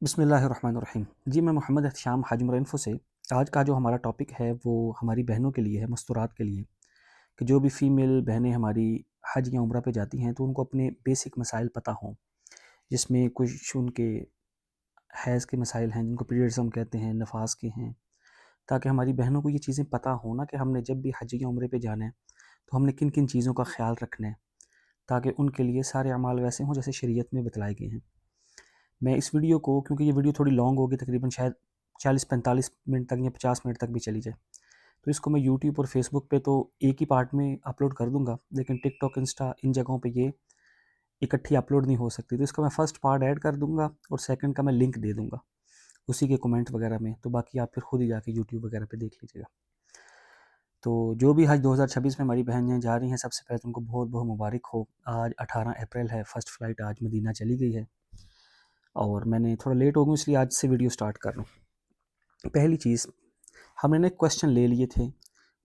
بسم اللہ الرحمن الرحیم۔ جی میں محمد احتشام حج عمرہ انفو سے آج کا جو ہمارا ٹاپک ہے وہ ہماری بہنوں کے لیے ہے، مستورات کے لیے، کہ جو بھی فیمیل بہنیں ہماری حج یا عمرہ پہ جاتی ہیں تو ان کو اپنے بیسک مسائل پتہ ہوں، جس میں کچھ ان کے حیض کے مسائل ہیں جن کو پیریڈز ہم کہتے ہیں، نفاس کے ہیں، تاکہ ہماری بہنوں کو یہ چیزیں پتہ ہوں نا کہ ہم نے جب بھی حج یا عمرے پہ جانا ہے تو ہم نے کن کن چیزوں کا خیال رکھنا ہے، تاکہ ان کے لیے سارے اعمال ویسے ہوں جیسے شریعت میں بتلائے گئے ہیں۔ میں اس ویڈیو کو، کیونکہ یہ ویڈیو تھوڑی لانگ ہوگی، تقریباً شاید 40-45 منٹ تک یا 50 منٹ تک بھی چلی جائے، تو اس کو میں یوٹیوب اور فیس بک پہ تو ایک ہی پارٹ میں اپلوڈ کر دوں گا، لیکن ٹک ٹاک، انسٹا، ان جگہوں پہ یہ اکٹھی اپلوڈ نہیں ہو سکتی، تو اس کا میں فرسٹ پارٹ ایڈ کر دوں گا اور سیکنڈ کا میں لنک دے دوں گا اسی کے کومنٹ وغیرہ میں، تو باقی آپ پھر خود ہی جا کے یوٹیوب وغیرہ پہ دیکھ لیجیے گا۔ تو جو بھی حج 2026 میں ہماری بہنیں جا رہی ہیں، سب سے پہلے ان کو بہت بہت مبارک ہو۔ آج 18 اپریل ہے، فرسٹ فلائٹ آج مدینہ چلی گئی ہے، اور میں نے تھوڑا لیٹ ہو گئی، اس لیے آج سے ویڈیو سٹارٹ کر رہا ہوں۔ پہلی چیز، ہم نے کویسچن لے لیے تھے،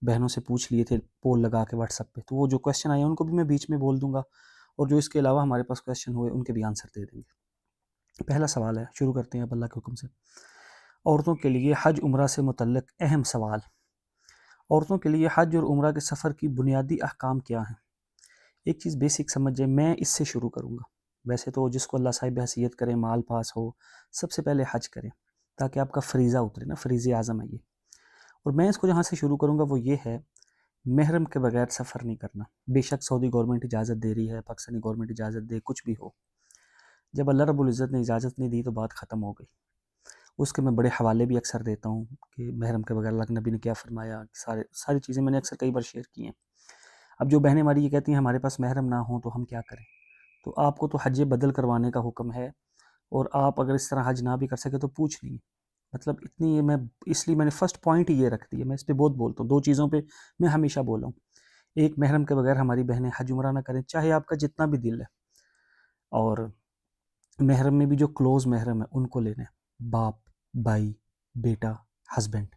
بہنوں سے پوچھ لیے تھے پول لگا کے واٹس ایپ پہ، تو وہ جو کویسچن آئے ہیں ان کو بھی میں بیچ میں بول دوں گا، اور جو اس کے علاوہ ہمارے پاس کویسچن ہوئے ان کے بھی آنسر دے دیں گے۔ پہلا سوال ہے، شروع کرتے ہیں اب اللہ کے حکم سے۔ عورتوں کے لیے حج عمرہ سے متعلق اہم سوال۔ عورتوں کے لیے حج اور عمرہ کے سفر کی بنیادی احکام کیا ہیں؟ ایک چیز بیسک سمجھ جائیں، میں اس سے شروع کروں گا۔ ویسے تو جس کو اللہ صاحب حیثیت کرے، مال پاس ہو، سب سے پہلے حج کریں تاکہ آپ کا فریضہ اترے نا، فریض اعظم ہے یہ۔ اور میں اس کو جہاں سے شروع کروں گا وہ یہ ہے، محرم کے بغیر سفر نہیں کرنا۔ بے شک سعودی گورنمنٹ اجازت دے رہی ہے، پاکستانی گورنمنٹ اجازت دے، کچھ بھی ہو، جب اللہ رب العزت نے اجازت نہیں دی تو بات ختم ہو گئی۔ اس کے میں بڑے حوالے بھی اکثر دیتا ہوں کہ محرم کے بغیر اللہ کے نبی نے کیا فرمایا، ساری چیزیں میں نے اکثر کئی بار شیئر کی ہیں۔ اب جو بہنیں ہماری یہ کہتی ہیں ہمارے پاس محرم نہ ہوں تو ہم کیا کریں، تو آپ کو تو حج بدل کروانے کا حکم ہے، اور آپ اگر اس طرح حج نہ بھی کر سکے تو پوچھ لیں۔ مطلب اتنی میں اس لیے میں نے فرسٹ پوائنٹ ہی یہ رکھ دی ہے، میں اس پہ بہت بولتا ہوں، دو چیزوں پہ میں ہمیشہ بولا ہوں۔ ایک، محرم کے بغیر ہماری بہنیں حج عمرہ نہ کریں، چاہے آپ کا جتنا بھی دل ہے، اور محرم میں بھی جو کلوز محرم ہے ان کو لینا ہے، باپ، بھائی، بیٹا، ہسبینڈ۔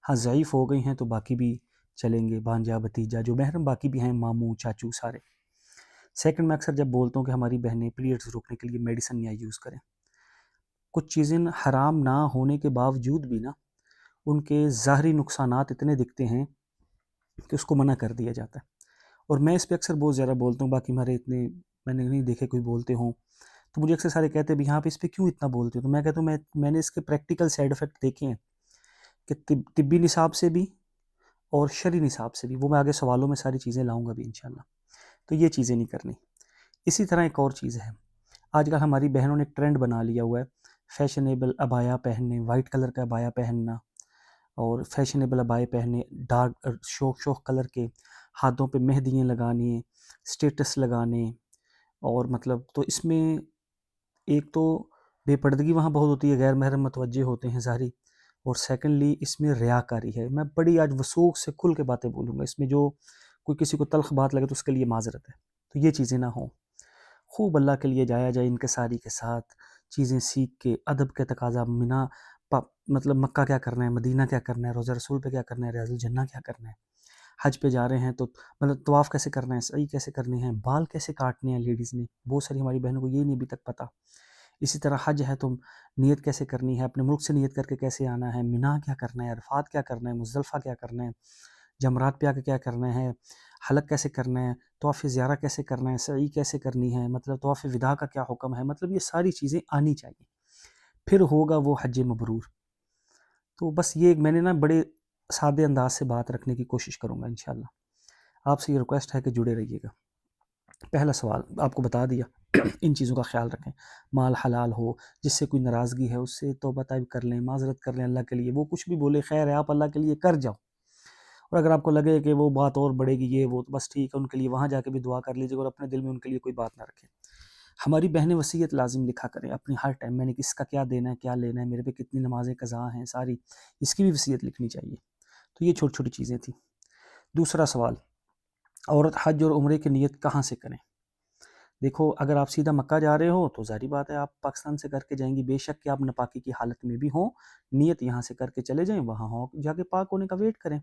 ہاں ضعیف ہو گئی ہیں تو باقی بھی چلیں گے، بھانجا، بھتیجا، جو محرم باقی بھی ہیں، ماموں، چاچو، سارے۔ سیکنڈ، میں اکثر جب بولتا ہوں کہ ہماری بہنیں پیریڈز روکنے کے لیے میڈیسن یا یوز کریں، کچھ چیزیں حرام نہ ہونے کے باوجود بھی نا ان کے ظاہری نقصانات اتنے دکھتے ہیں کہ اس کو منع کر دیا جاتا ہے، اور میں اس پہ اکثر بہت زیادہ بولتا ہوں، باقی ہمارے اتنے میں نے نہیں دیکھے کوئی بولتے ہوں، تو مجھے اکثر سارے کہتے ہیں بھی یہاں پہ اس پہ کیوں اتنا بولتے ہو، تو میں کہتا ہوں میں نے اس کے پریکٹیکل سائیڈ افیکٹ دیکھے ہیں کہ طبی نصاب سے بھی اور شرعی نصاب سے بھی، وہ میں آگے سوالوں میں ساری چیزیں لاؤں گا بھی انشاءاللہ۔ تو یہ چیزیں نہیں کرنی۔ اسی طرح ایک اور چیز ہے، آج کل ہماری بہنوں نے ایک ٹرینڈ بنا لیا ہوا ہے، فیشنیبل ابایا پہننے، وائٹ کلر کا ابایا پہننا، اور فیشنیبل ابائے پہننے، ڈارک شوخ کلر کے، ہاتھوں پہ مہندیاں لگانے، اسٹیٹس لگانے، اور مطلب تو اس میں ایک تو بے پردگی وہاں بہت ہوتی ہے، غیر محرم متوجہ ہوتے ہیں ظاہری، اور سیکنڈلی اس میں ریاکاری ہے۔ میں بڑی آج وثوق سے کھل کے باتیں بولوں گا، اس میں جو کوئی کسی کو تلخ بات لگے تو اس کے لیے معذرت ہے، تو یہ چیزیں نہ ہوں۔ خوب اللہ کے لیے جایا جائے انکساری کے ساتھ، چیزیں سیکھ کے، ادب کے تقاضا، مطلب مکہ کیا کرنا ہے، مدینہ کیا کرنا ہے، روضہ رسول پہ کیا کرنا ہے، ریاض الجنہ کیا کرنا ہے، حج پہ جا رہے ہیں تو مطلب طواف کیسے کرنا ہے، سعی کیسے کرنے ہیں، بال کیسے کاٹنے ہیں لیڈیز نے، بہت ساری ہماری بہنوں کو یہ نہیں ابھی تک پتہ۔ اسی طرح حج ہے تو نیت کیسے کرنی ہے، اپنے ملک سے نیت کر کے کیسے آنا ہے، مینا کیا کرنا ہے، عرفات کیا کرنا ہے، مزدلفہ کیا کرنا ہے، جمرات پہ آ کے کیا کرنا ہے، حلق کیسے کرنا ہے، طواف زیارہ کیسے کرنا ہے، سعی کیسے کرنی ہے، مطلب طواف وداع کا کیا حکم ہے، مطلب یہ ساری چیزیں آنی چاہیے، پھر ہوگا وہ حج مبرور۔ تو بس یہ میں نے نا بڑے سادے انداز سے بات رکھنے کی کوشش کروں گا انشاءاللہ۔ آپ سے یہ ریکویسٹ ہے کہ جڑے رہیے گا۔ پہلا سوال آپ کو بتا دیا، ان چیزوں کا خیال رکھیں، مال حلال ہو، جس سے کوئی ناراضگی ہے اس سے توبہ طائب کر لیں، معذرت کر لیں اللہ کے لیے، وہ کچھ بھی بولے خیر ہے، آپ اللہ کے لیے کر جاؤ، اور اگر آپ کو لگے کہ وہ بات اور بڑھے گی یہ وہ، تو بس ٹھیک ہے، ان کے لیے وہاں جا کے بھی دعا کر لیجیے، اور اپنے دل میں ان کے لیے کوئی بات نہ رکھیں۔ ہماری بہنیں وصیت لازم لکھا کریں اپنی، ہر ٹائم میں نے کس کا کیا دینا ہے، کیا لینا ہے، میرے پہ کتنی نمازیں قضا ہیں، ساری اس کی بھی وصیت لکھنی چاہیے۔ تو یہ چھوٹی چھوٹی چیزیں تھیں۔ دوسرا سوال، عورت حج اور عمرے کی نیت کہاں سے کریں؟ دیکھو، اگر آپ سیدھا مکہ جا رہے ہو تو ظاہری بات ہے آپ پاکستان سے کر کے جائیں گی، بے شک کہ آپ ناپاکی کی حالت میں بھی ہوں، نیت یہاں سے کر کے چلے جائیں، وہاں ہو جا کے پاک ہونے کا ویٹ کریں،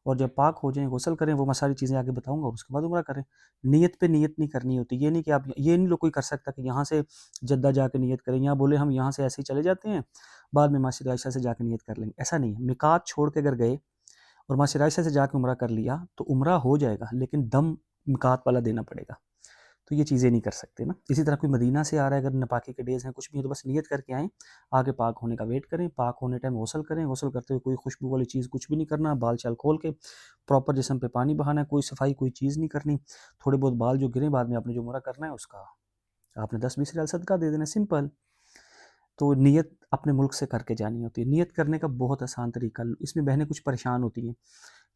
اور جب پاک ہو جائیں غسل کریں، وہ میں ساری چیزیں آگے بتاؤں گا، اور اس کے بعد عمرہ کریں۔ نیت پہ نیت نہیں کرنی ہوتی، یہ نہیں کہ آپ یہ نہیں لوگ کوئی کر سکتا کہ یہاں سے جدہ جا کے نیت کریں، یا بولے ہم یہاں سے ایسے ہی چلے جاتے ہیں بعد میں مسجد عائشہ سے جا کے نیت کر لیں گے، ایسا نہیں ہے۔ میقات چھوڑ کے اگر گئے اور مسجد عائشہ سے جا کے عمرہ کر لیا تو عمرہ ہو جائے گا، لیکن دم میقات والا دینا پڑے گا، تو یہ چیزیں نہیں کر سکتے نا۔ اسی طرح کوئی مدینہ سے آ رہا ہے، اگر ناپاکی کے ڈیز ہیں کچھ بھی ہے، تو بس نیت کر کے آئیں، آگے پاک ہونے کا ویٹ کریں، پاک ہونے ٹائم غسل کریں، غسل کرتے ہوئے کوئی خوشبو والی چیز کچھ بھی نہیں کرنا، بال چال کھول کے پراپر جسم پہ پانی بہانا ہے، کوئی صفائی کوئی چیز نہیں کرنی، تھوڑے بہت بال جو گریں بعد میں آپ نے جو عمرہ کرنا ہے اس کا آپ نے 10-20 ریال صدقہ دے دینا، سمپل۔ تو نیت اپنے ملک سے کر کے جانی ہوتی ہے۔ نیت کرنے کا بہت آسان طریقہ، اس میں بہنیں کچھ پریشان ہوتی ہیں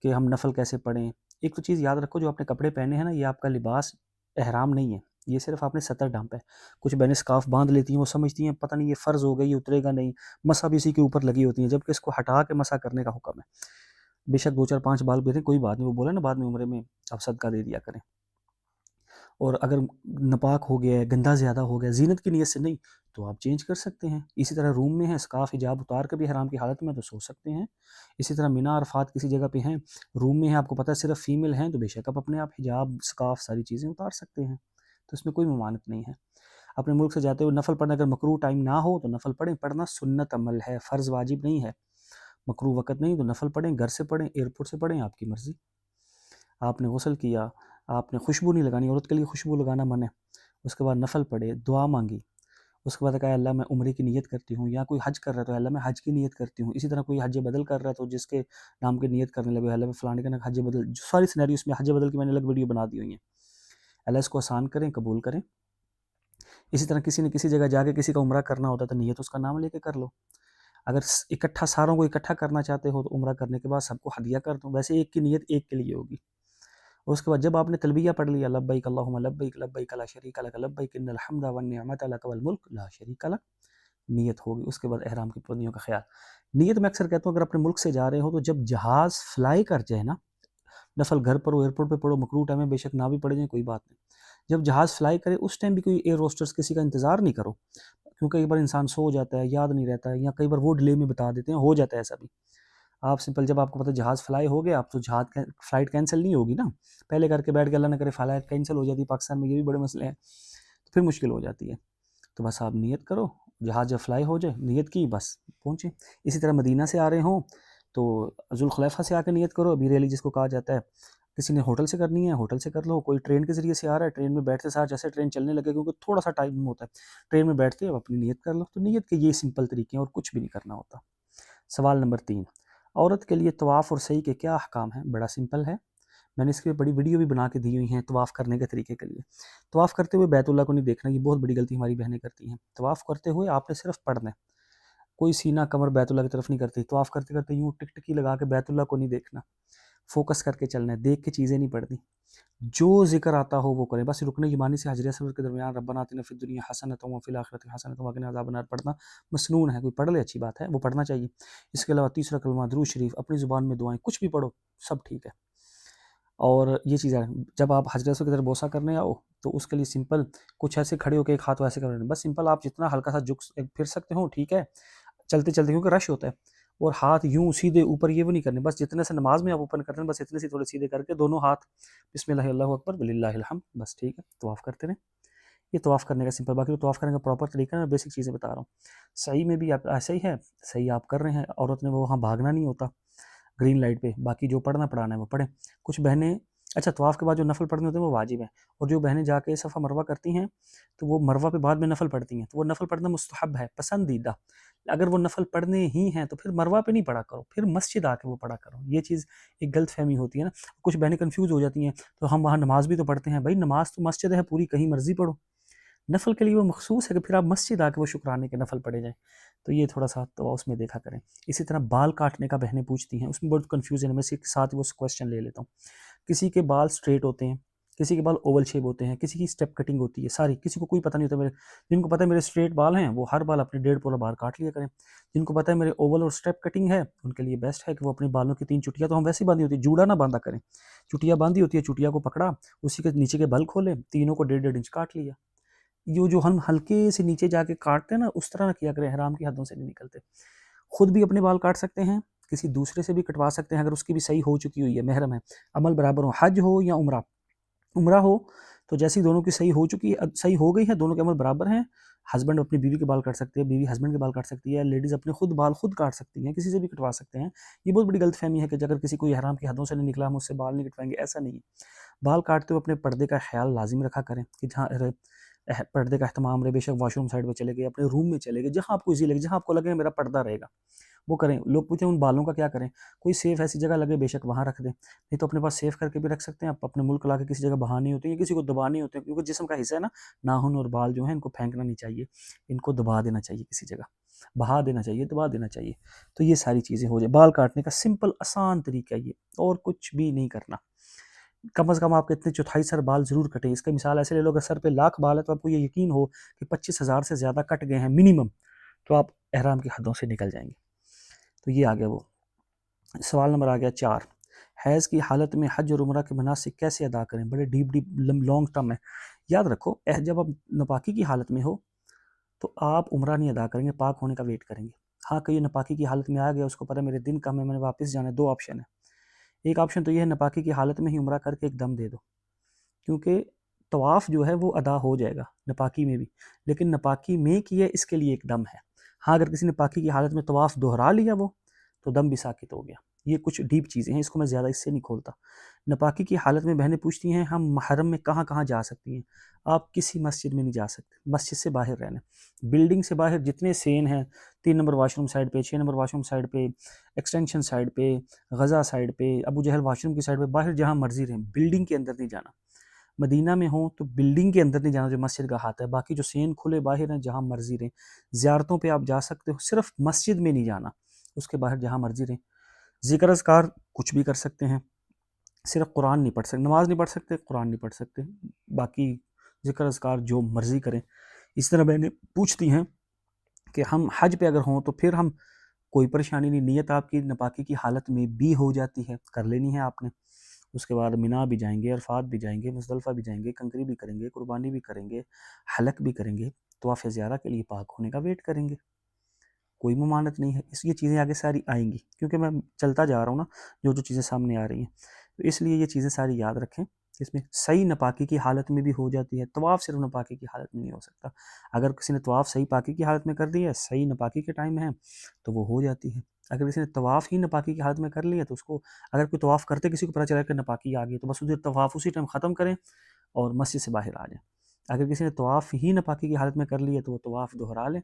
کہ ہم نفل کیسے پڑھیں۔ ایک تو چیز یاد رکھو، جو آپ نے کپڑے پہنے ہیں نا، یہ آپ کا لباس احرام نہیں ہے، یہ صرف آپ نے ستر ڈھانپا ہے۔ کچھ بہنیں سکارف باندھ لیتی ہیں، وہ سمجھتی ہیں پتہ نہیں یہ فرض ہو گئی، یہ اترے گا نہیں، مسح بھی اسی کے اوپر لگی ہوتی ہیں، جبکہ اس کو ہٹا کے مسح کرنے کا حکم ہے۔ بے شک 2-4-5 بال گریں کوئی بات نہیں، وہ بولے نا بعد میں عمرے میں آپ صدقہ دے دیا کریں۔ اور اگر ناپاک ہو گیا ہے، گندہ زیادہ ہو گیا، زینت کی نیت سے نہیں، تو آپ چینج کر سکتے ہیں۔ اسی طرح روم میں ہیں، اسکارف حجاب اتار کے بھی حرام کی حالت میں تو سو سکتے ہیں۔ اسی طرح مینا عرفات کسی جگہ پہ ہیں، روم میں ہیں، آپ کو پتہ ہے صرف فیمیل ہیں، تو بے شک آپ اپنے آپ حجاب اسکارف ساری چیزیں اتار سکتے ہیں، تو اس میں کوئی ممانعت نہیں ہے۔ اپنے ملک سے جاتے ہوئے نفل پڑھنا، اگر مکروہ ٹائم نہ ہو تو نفل پڑھیں، پڑھنا سنت عمل ہے، فرض واجب نہیں ہے۔ مکروہ وقت نہیں تو نفل پڑھیں، گھر سے پڑھیں، ایئرپورٹ سے پڑھیں، آپ کی مرضی۔ آپ نے غسل کیا، آپ نے خوشبو نہیں لگانی، عورت کے لیے خوشبو لگانا منع ہے۔ اس کے بعد نفل پڑھے، دعا مانگی، اس کے بعد کہا اللہ میں عمرے کی نیت کرتی ہوں، یا کوئی حج کر رہا ہے تو اللہ میں حج کی نیت کرتی ہوں۔ اسی طرح کوئی حج بدل کر رہا ہے تو جس کے نام کی نیت کرنے لگے، اللہ میں فلانے کا نام حج بدل، جو ساری سینیریو اس میں حج بدل کی میں نے الگ ویڈیو بنا دی ہوئی ہیں۔ اللہ اس کو آسان کریں، قبول کریں۔ اسی طرح کسی نے کسی جگہ جا کے کسی کا عمرہ کرنا ہوتا ہے تو نیت اس کا نام لے کے کر لو۔ اگر اکٹھا ساروں کو اکٹھا کرنا چاہتے ہو تو عمرہ کرنے کے بعد سب کو ہدیہ کر دو، ویسے ایک کی نیت ایک کے لیے ہوگی۔ اس کے بعد جب آپ نے تلبیہ پڑھ لیا، لبیک اللہم لبیک لبیک لا شریک لک لبیک ان الحمد والنعمت لک والملک لا شریک لک، نیت ہوگی۔ اس کے بعد احرام کی پابندیوں کا خیال۔ نیت میں اکثر کہتا ہوں اگر اپنے ملک سے جا رہے ہو تو جب جہاز فلائی کر جائے نا، نفل گھر پر ہو، ایئرپورٹ پہ پڑھو، مکروہ ٹائم میں بے شک نہ بھی پڑھ جائیں کوئی بات نہیں، جب جہاز فلائی کرے اس ٹائم بھی کوئی ایئر ہوسٹس کسی کا انتظار نہیں کرو، کیونکہ کئی بار انسان سو جاتا ہے، یاد نہیں رہتا ہے، یا کئی بار وہ ڈیلے میں بتا دیتے ہیں، ہو جاتا ہے ایسا بھی۔ آپ سمپل جب آپ کو پتہ جہاز فلائی ہو گیا، آپ تو جہاز فلائٹ کینسل نہیں ہوگی نا، پہلے کر کے بیٹھ کے اللہ نہ کرے فلائٹ کینسل ہو جاتی ہے، پاکستان میں یہ بھی بڑے مسئلے ہیں، تو پھر مشکل ہو جاتی ہے۔ تو بس آپ نیت کرو، جہاز جب فلائی ہو جائے نیت کی بس پہنچے۔ اسی طرح مدینہ سے آ رہے ہوں تو ذوالخلیفہ سے آ کے نیت کرو، ابھی ریلی جس کو کہا جاتا ہے، کسی نے ہوٹل سے کرنی ہے ہوٹل سے کر لو، کوئی ٹرین کے ذریعے سے آ رہا ہے، ٹرین میں بیٹھتے ساتھ جیسے ٹرین چلنے لگے کیونکہ تھوڑا سا ٹائم ہوتا ہے، ٹرین میں بیٹھتے اب اپنی نیت کر لو۔ تو نیت کے یہ سمپل طریقے ہیں اور کچھ بھی نہیں کرنا ہوتا۔ سوال نمبر 3، عورت کے لیے طواف اور سعی کے کیا احکام ہیں؟ بڑا سمپل ہے، میں نے اس کی بڑی ویڈیو بھی بنا کے دی ہوئی ہیں طواف کرنے کے طریقے کے لیے۔ طواف کرتے ہوئے بیت اللہ کو نہیں دیکھنا، یہ بہت بڑی غلطی ہماری بہنیں کرتی ہیں۔ طواف کرتے ہوئے آپ نے صرف پڑھنا ہے، کوئی سینہ کمر بیت اللہ کی طرف نہیں کرتی، طواف کرتے کرتے یوں ٹک ٹکی لگا کے بیت اللہ کو نہیں دیکھنا، فوکس کر کے چلنا ہے، دیکھ کے چیزیں نہیں پڑھنی، جو ذکر آتا ہو وہ کریں۔ بس رکن یمانی سے حجر اسود کے درمیان ربنا آتنا فی الدنیا حسنۃ وفی الآخرۃ حسنۃ وقنا عذاب النار پڑھنا مسنون ہے، کوئی پڑھ لے اچھی بات ہے، وہ پڑھنا چاہیے۔ اس کے علاوہ تیسرا کلمہ درود شریف، اپنی زبان میں دعائیں، کچھ بھی پڑھو سب ٹھیک ہے۔ اور یہ چیزیں جب آپ حجر اسود کی طرف بوسہ کرنے آؤ تو اس کے لیے سمپل کچھ ایسے کھڑے ہو کے ایک ہاتھ ویسے کرنے، بس سمپل آپ جتنا ہلکا سا پھر سکتے ہو ٹھیک ہے، چلتے چلتے کیونکہ رش ہوتا ہے، اور ہاتھ یوں سیدھے اوپر یہ وہ نہیں کرنے، بس جتنے سے نماز میں آپ اوپن کرتے ہیں بس اتنے سے تھوڑے سیدھے کر کے دونوں ہاتھ بسم اللہ اللہ اکبر وللہ الحمد، بس ٹھیک ہے، طواف کرتے رہیں۔ یہ طواف کرنے کا سمپل، باقی تو طواف کرنے کا پراپر طریقہ ہے، میں بیسک چیزیں بتا رہا ہوں۔ صحیح میں بھی آپ ایسا ہی ہے، صحیح آپ کر رہے ہیں، عورت نے وہ وہاں بھاگنا نہیں ہوتا گرین لائٹ پہ، باقی جو پڑھنا ہے وہ پڑھیں۔ کچھ بہنیں اچھا طواف کے بعد جو نفل پڑھنے ہوتے ہیں وہ واجب ہیں، اور جو بہنیں جا کے صفا مروہ کرتی ہیں تو وہ مروہ پہ بعد میں نفل پڑھتی ہیں، تو وہ نفل پڑھنا مستحب ہے، پسندیدہ۔ اگر وہ نفل پڑھنے ہی ہیں تو پھر مروہ پہ نہیں پڑھا کرو، پھر مسجد آ کے وہ پڑھا کرو، یہ چیز ایک غلط فہمی ہوتی ہے نا۔ کچھ بہنیں کنفیوز ہو جاتی ہیں تو ہم وہاں نماز بھی تو پڑھتے ہیں، بھائی نماز تو مسجد ہے پوری، کہیں مرضی پڑھو، نفل کے لیے وہ مخصوص ہے کہ پھر آپ مسجد آ کے وہ شکرانے کے نفل پڑھے جائیں، تو یہ تھوڑا سا تو اس میں دیکھا کریں۔ اسی طرح بال کاٹنے کا بہنیں پوچھتی ہیں، اس میں بہت کنفیوژن ہے، میں اسی کے ساتھ وہ کویسچن لے لیتا ہوں۔ کسی کے بال سٹریٹ ہوتے ہیں، کسی کے بال اوول شیپ ہوتے ہیں، کسی کی سٹیپ کٹنگ ہوتی ہے، ساری کسی کو کوئی پتہ نہیں ہوتا۔ میرے جن کو پتہ ہے میرے سٹریٹ بال ہیں وہ ہر بال اپنے 1.5 پولا بال کاٹ لیا کریں، جن کو پتہ ہے میرے اوول اور سٹیپ کٹنگ ہے ان کے لیے بیسٹ ہے کہ وہ اپنے بالوں کی 3 چٹیاں، تو ہم ویسے ہی باندھی ہوتی ہے، جوڑا نہ باندھا کریں، چٹیاں باندھی ہوتی ہے، چٹیا کو پکڑا، اسی کے نیچے کے بل کھولے، تینوں کو 1.5 انچ کاٹ لیا۔ یہ جو ہم ہلکے سے نیچے جا کے کاٹتے ہیں نا، اس طرح نہ کیا کریں، احرام کی حدوں سے نہیں نکلتے۔ خود بھی اپنے بال کاٹ سکتے ہیں، کسی دوسرے سے بھی کٹوا سکتے ہیں اگر اس کی بھی صحیح ہو چکی ہوئی ہے، محرم ہے، عمل برابر ہو، حج ہو یا عمرہ ہو تو جیسی دونوں کی صحیح ہو چکی ہے، صحیح ہو گئی ہے، دونوں کے عمل برابر ہیں، ہسبینڈ اپنی بیوی کے بال کاٹ سکتے ہیں، بیوی ہسبینڈ کے بال کاٹ سکتی ہے، لیڈیز اپنے خود بال خود کاٹ سکتی ہیں، کسی سے بھی کٹوا سکتے ہیں۔ یہ بہت بڑی غلط فہمی ہے کہ اگر کسی کوئی حرام کی حدوں سے نہیں نکلا ہم اس سے بال نہیں کٹوائیں گے، ایسا نہیں ہے۔ بال کاٹتے ہوئے اپنے پردے کا خیال لازم رکھا کریں کہ جہاں پردے کا اہتمام رہے، بے شک واش روم سائڈ پہ چلے گئے، اپنے روم میں چلے گئے، جہاں آپ کو ایزی لگے، جہاں آپ کو لگے میرا پردہ رہے گا وہ کریں۔ لوگ پوچھیں ان بالوں کا کیا کریں، کوئی سیف ایسی جگہ لگے بے شک وہاں رکھ دیں، نہیں تو اپنے پاس سیف کر کے بھی رکھ سکتے ہیں، آپ اپنے ملک لا کے کسی جگہ بہانے ہوتے ہیں، کسی کو دبانے ہوتے ہیں، کیونکہ جسم کا حصہ ہے نا، ناخن اور بال جو ہیں ان کو پھینکنا نہیں چاہیے، ان کو دبا دینا چاہیے، کسی جگہ بہا دینا چاہیے، دبا دینا چاہیے۔ تو یہ ساری چیزیں ہو جائیں۔ بال کاٹنے کا سمپل آسان طریقہ یہ، اور کچھ بھی نہیں کرنا۔ کم از کم آپ کے اتنے چوتھائی سر بال ضرور کٹیں۔ اس کا مثال ایسے لے لو، اگر سر پہ 1,00,000 بال ہے تو آپ کو یہ یقین ہو کہ 25,000 سے زیادہ کٹ گئے ہیں منیمم، تو آپ احرام کی حدوں سے نکل جائیں گے۔ تو یہ آگیا وہ سوال نمبر آ گیا 4، حیض کی حالت میں حج اور عمرہ کے مناسک کیسے ادا کریں؟ بڑے ڈیپ لانگ ٹرم ہے، یاد رکھو۔ جب آپ نپاکی کی حالت میں ہو تو آپ عمرہ نہیں ادا کریں گے، پاک ہونے کا ویٹ کریں گے۔ ہاں کوئی نپاکی کی حالت میں آ گیا، اس کو پتہ میرے دن کم ہے، میں نے واپس جانا ہے، 2 آپشن ہے۔ ایک آپشن تو یہ ہے نپاکی کی حالت میں ہی عمرہ کر کے ایک دم دے دو، کیونکہ طواف جو ہے وہ ادا ہو جائے گا نپاکی میں بھی، لیکن نپاکی میں کیا اس کے لیے ایک دم ہے۔ ہاں اگر کسی نے پاکی کی حالت میں طواف دہرا لیا وہ تو دم بھی ساکت ہو گیا۔ یہ کچھ ڈیپ چیزیں ہیں، اس کو میں زیادہ اس سے نہیں کھولتا۔ نپاکی کی حالت میں بہنیں پوچھتی ہیں ہم محرم میں کہاں کہاں جا سکتی ہیں؟ آپ کسی مسجد میں نہیں جا سکتے، مسجد سے باہر رہنا۔ بلڈنگ سے باہر جتنے سین ہیں، 3 نمبر واش روم سائڈ پہ، 6 نمبر واش روم سائڈ پہ، ایکسٹینشن سائڈ پہ، غزہ سائڈ پہ، ابو جہل واش روم کی سائڈ پہ، باہر جہاں مرضی رہیں، بلڈنگ کے اندر نہیں جانا۔ مدینہ میں ہوں تو بلڈنگ کے اندر نہیں جانا جو مسجد کا ہاتھ ہے، باقی جو سین کھلے باہر ہیں جہاں مرضی رہیں۔ زیارتوں پہ آپ جا سکتے ہو، صرف مسجد میں نہیں جانا، اس کے باہر جہاں مرضی رہیں۔ ذکر اذکار کچھ بھی کر سکتے ہیں، صرف قرآن نہیں پڑھ سکتے، نماز نہیں پڑھ سکتے، قرآن نہیں پڑھ سکتے، باقی ذکر اذکار جو مرضی کریں۔ اس طرح بہنیں پوچھتی ہیں کہ ہم حج پہ اگر ہوں تو پھر ہم، کوئی پریشانی نہیں، نیت آپ کی نپاکی کی حالت میں بھی ہو جاتی ہے، کر لینی ہے آپ نے۔ اس کے بعد مینا بھی جائیں گے، عرفات بھی جائیں گے، مزدلفہ بھی جائیں گے، کنکری بھی کریں گے، قربانی بھی کریں گے، حلق بھی کریں گے، طواف زیارہ کے لیے پاک ہونے کا ویٹ کریں گے۔ کوئی ممانعت نہیں ہے، یہ چیزیں آگے ساری آئیں گی، کیونکہ میں چلتا جا رہا ہوں نا، جو چیزیں سامنے آ رہی ہیں، تو اس لیے یہ چیزیں ساری یاد رکھیں۔ اس میں صحیح نپاکی کی حالت میں بھی ہو جاتی ہے، طواف صرف نپاکی کی حالت میں نہیں ہو سکتا۔ اگر کسی نے طواف صحیح پاکی کی حالت میں کر دی ہے، صحیح نپاکی کے ٹائم ہے تو وہ ہو جاتی ہے۔ اگر کسی نے طواف ہی نپاکی کی حالت میں کر لیا تو اس کو، اگر کوئی طواف کرتے کسی کو پتہ چلا کہ نپاکی آ گئی تو بس ادھر طواف اسی ٹائم ختم کریں اور مسجد سے باہر آ جائیں۔ اگر کسی نے طواف ہی نپاکی کی حالت میں کر لی ہے تو وہ طواف دہرا لیں،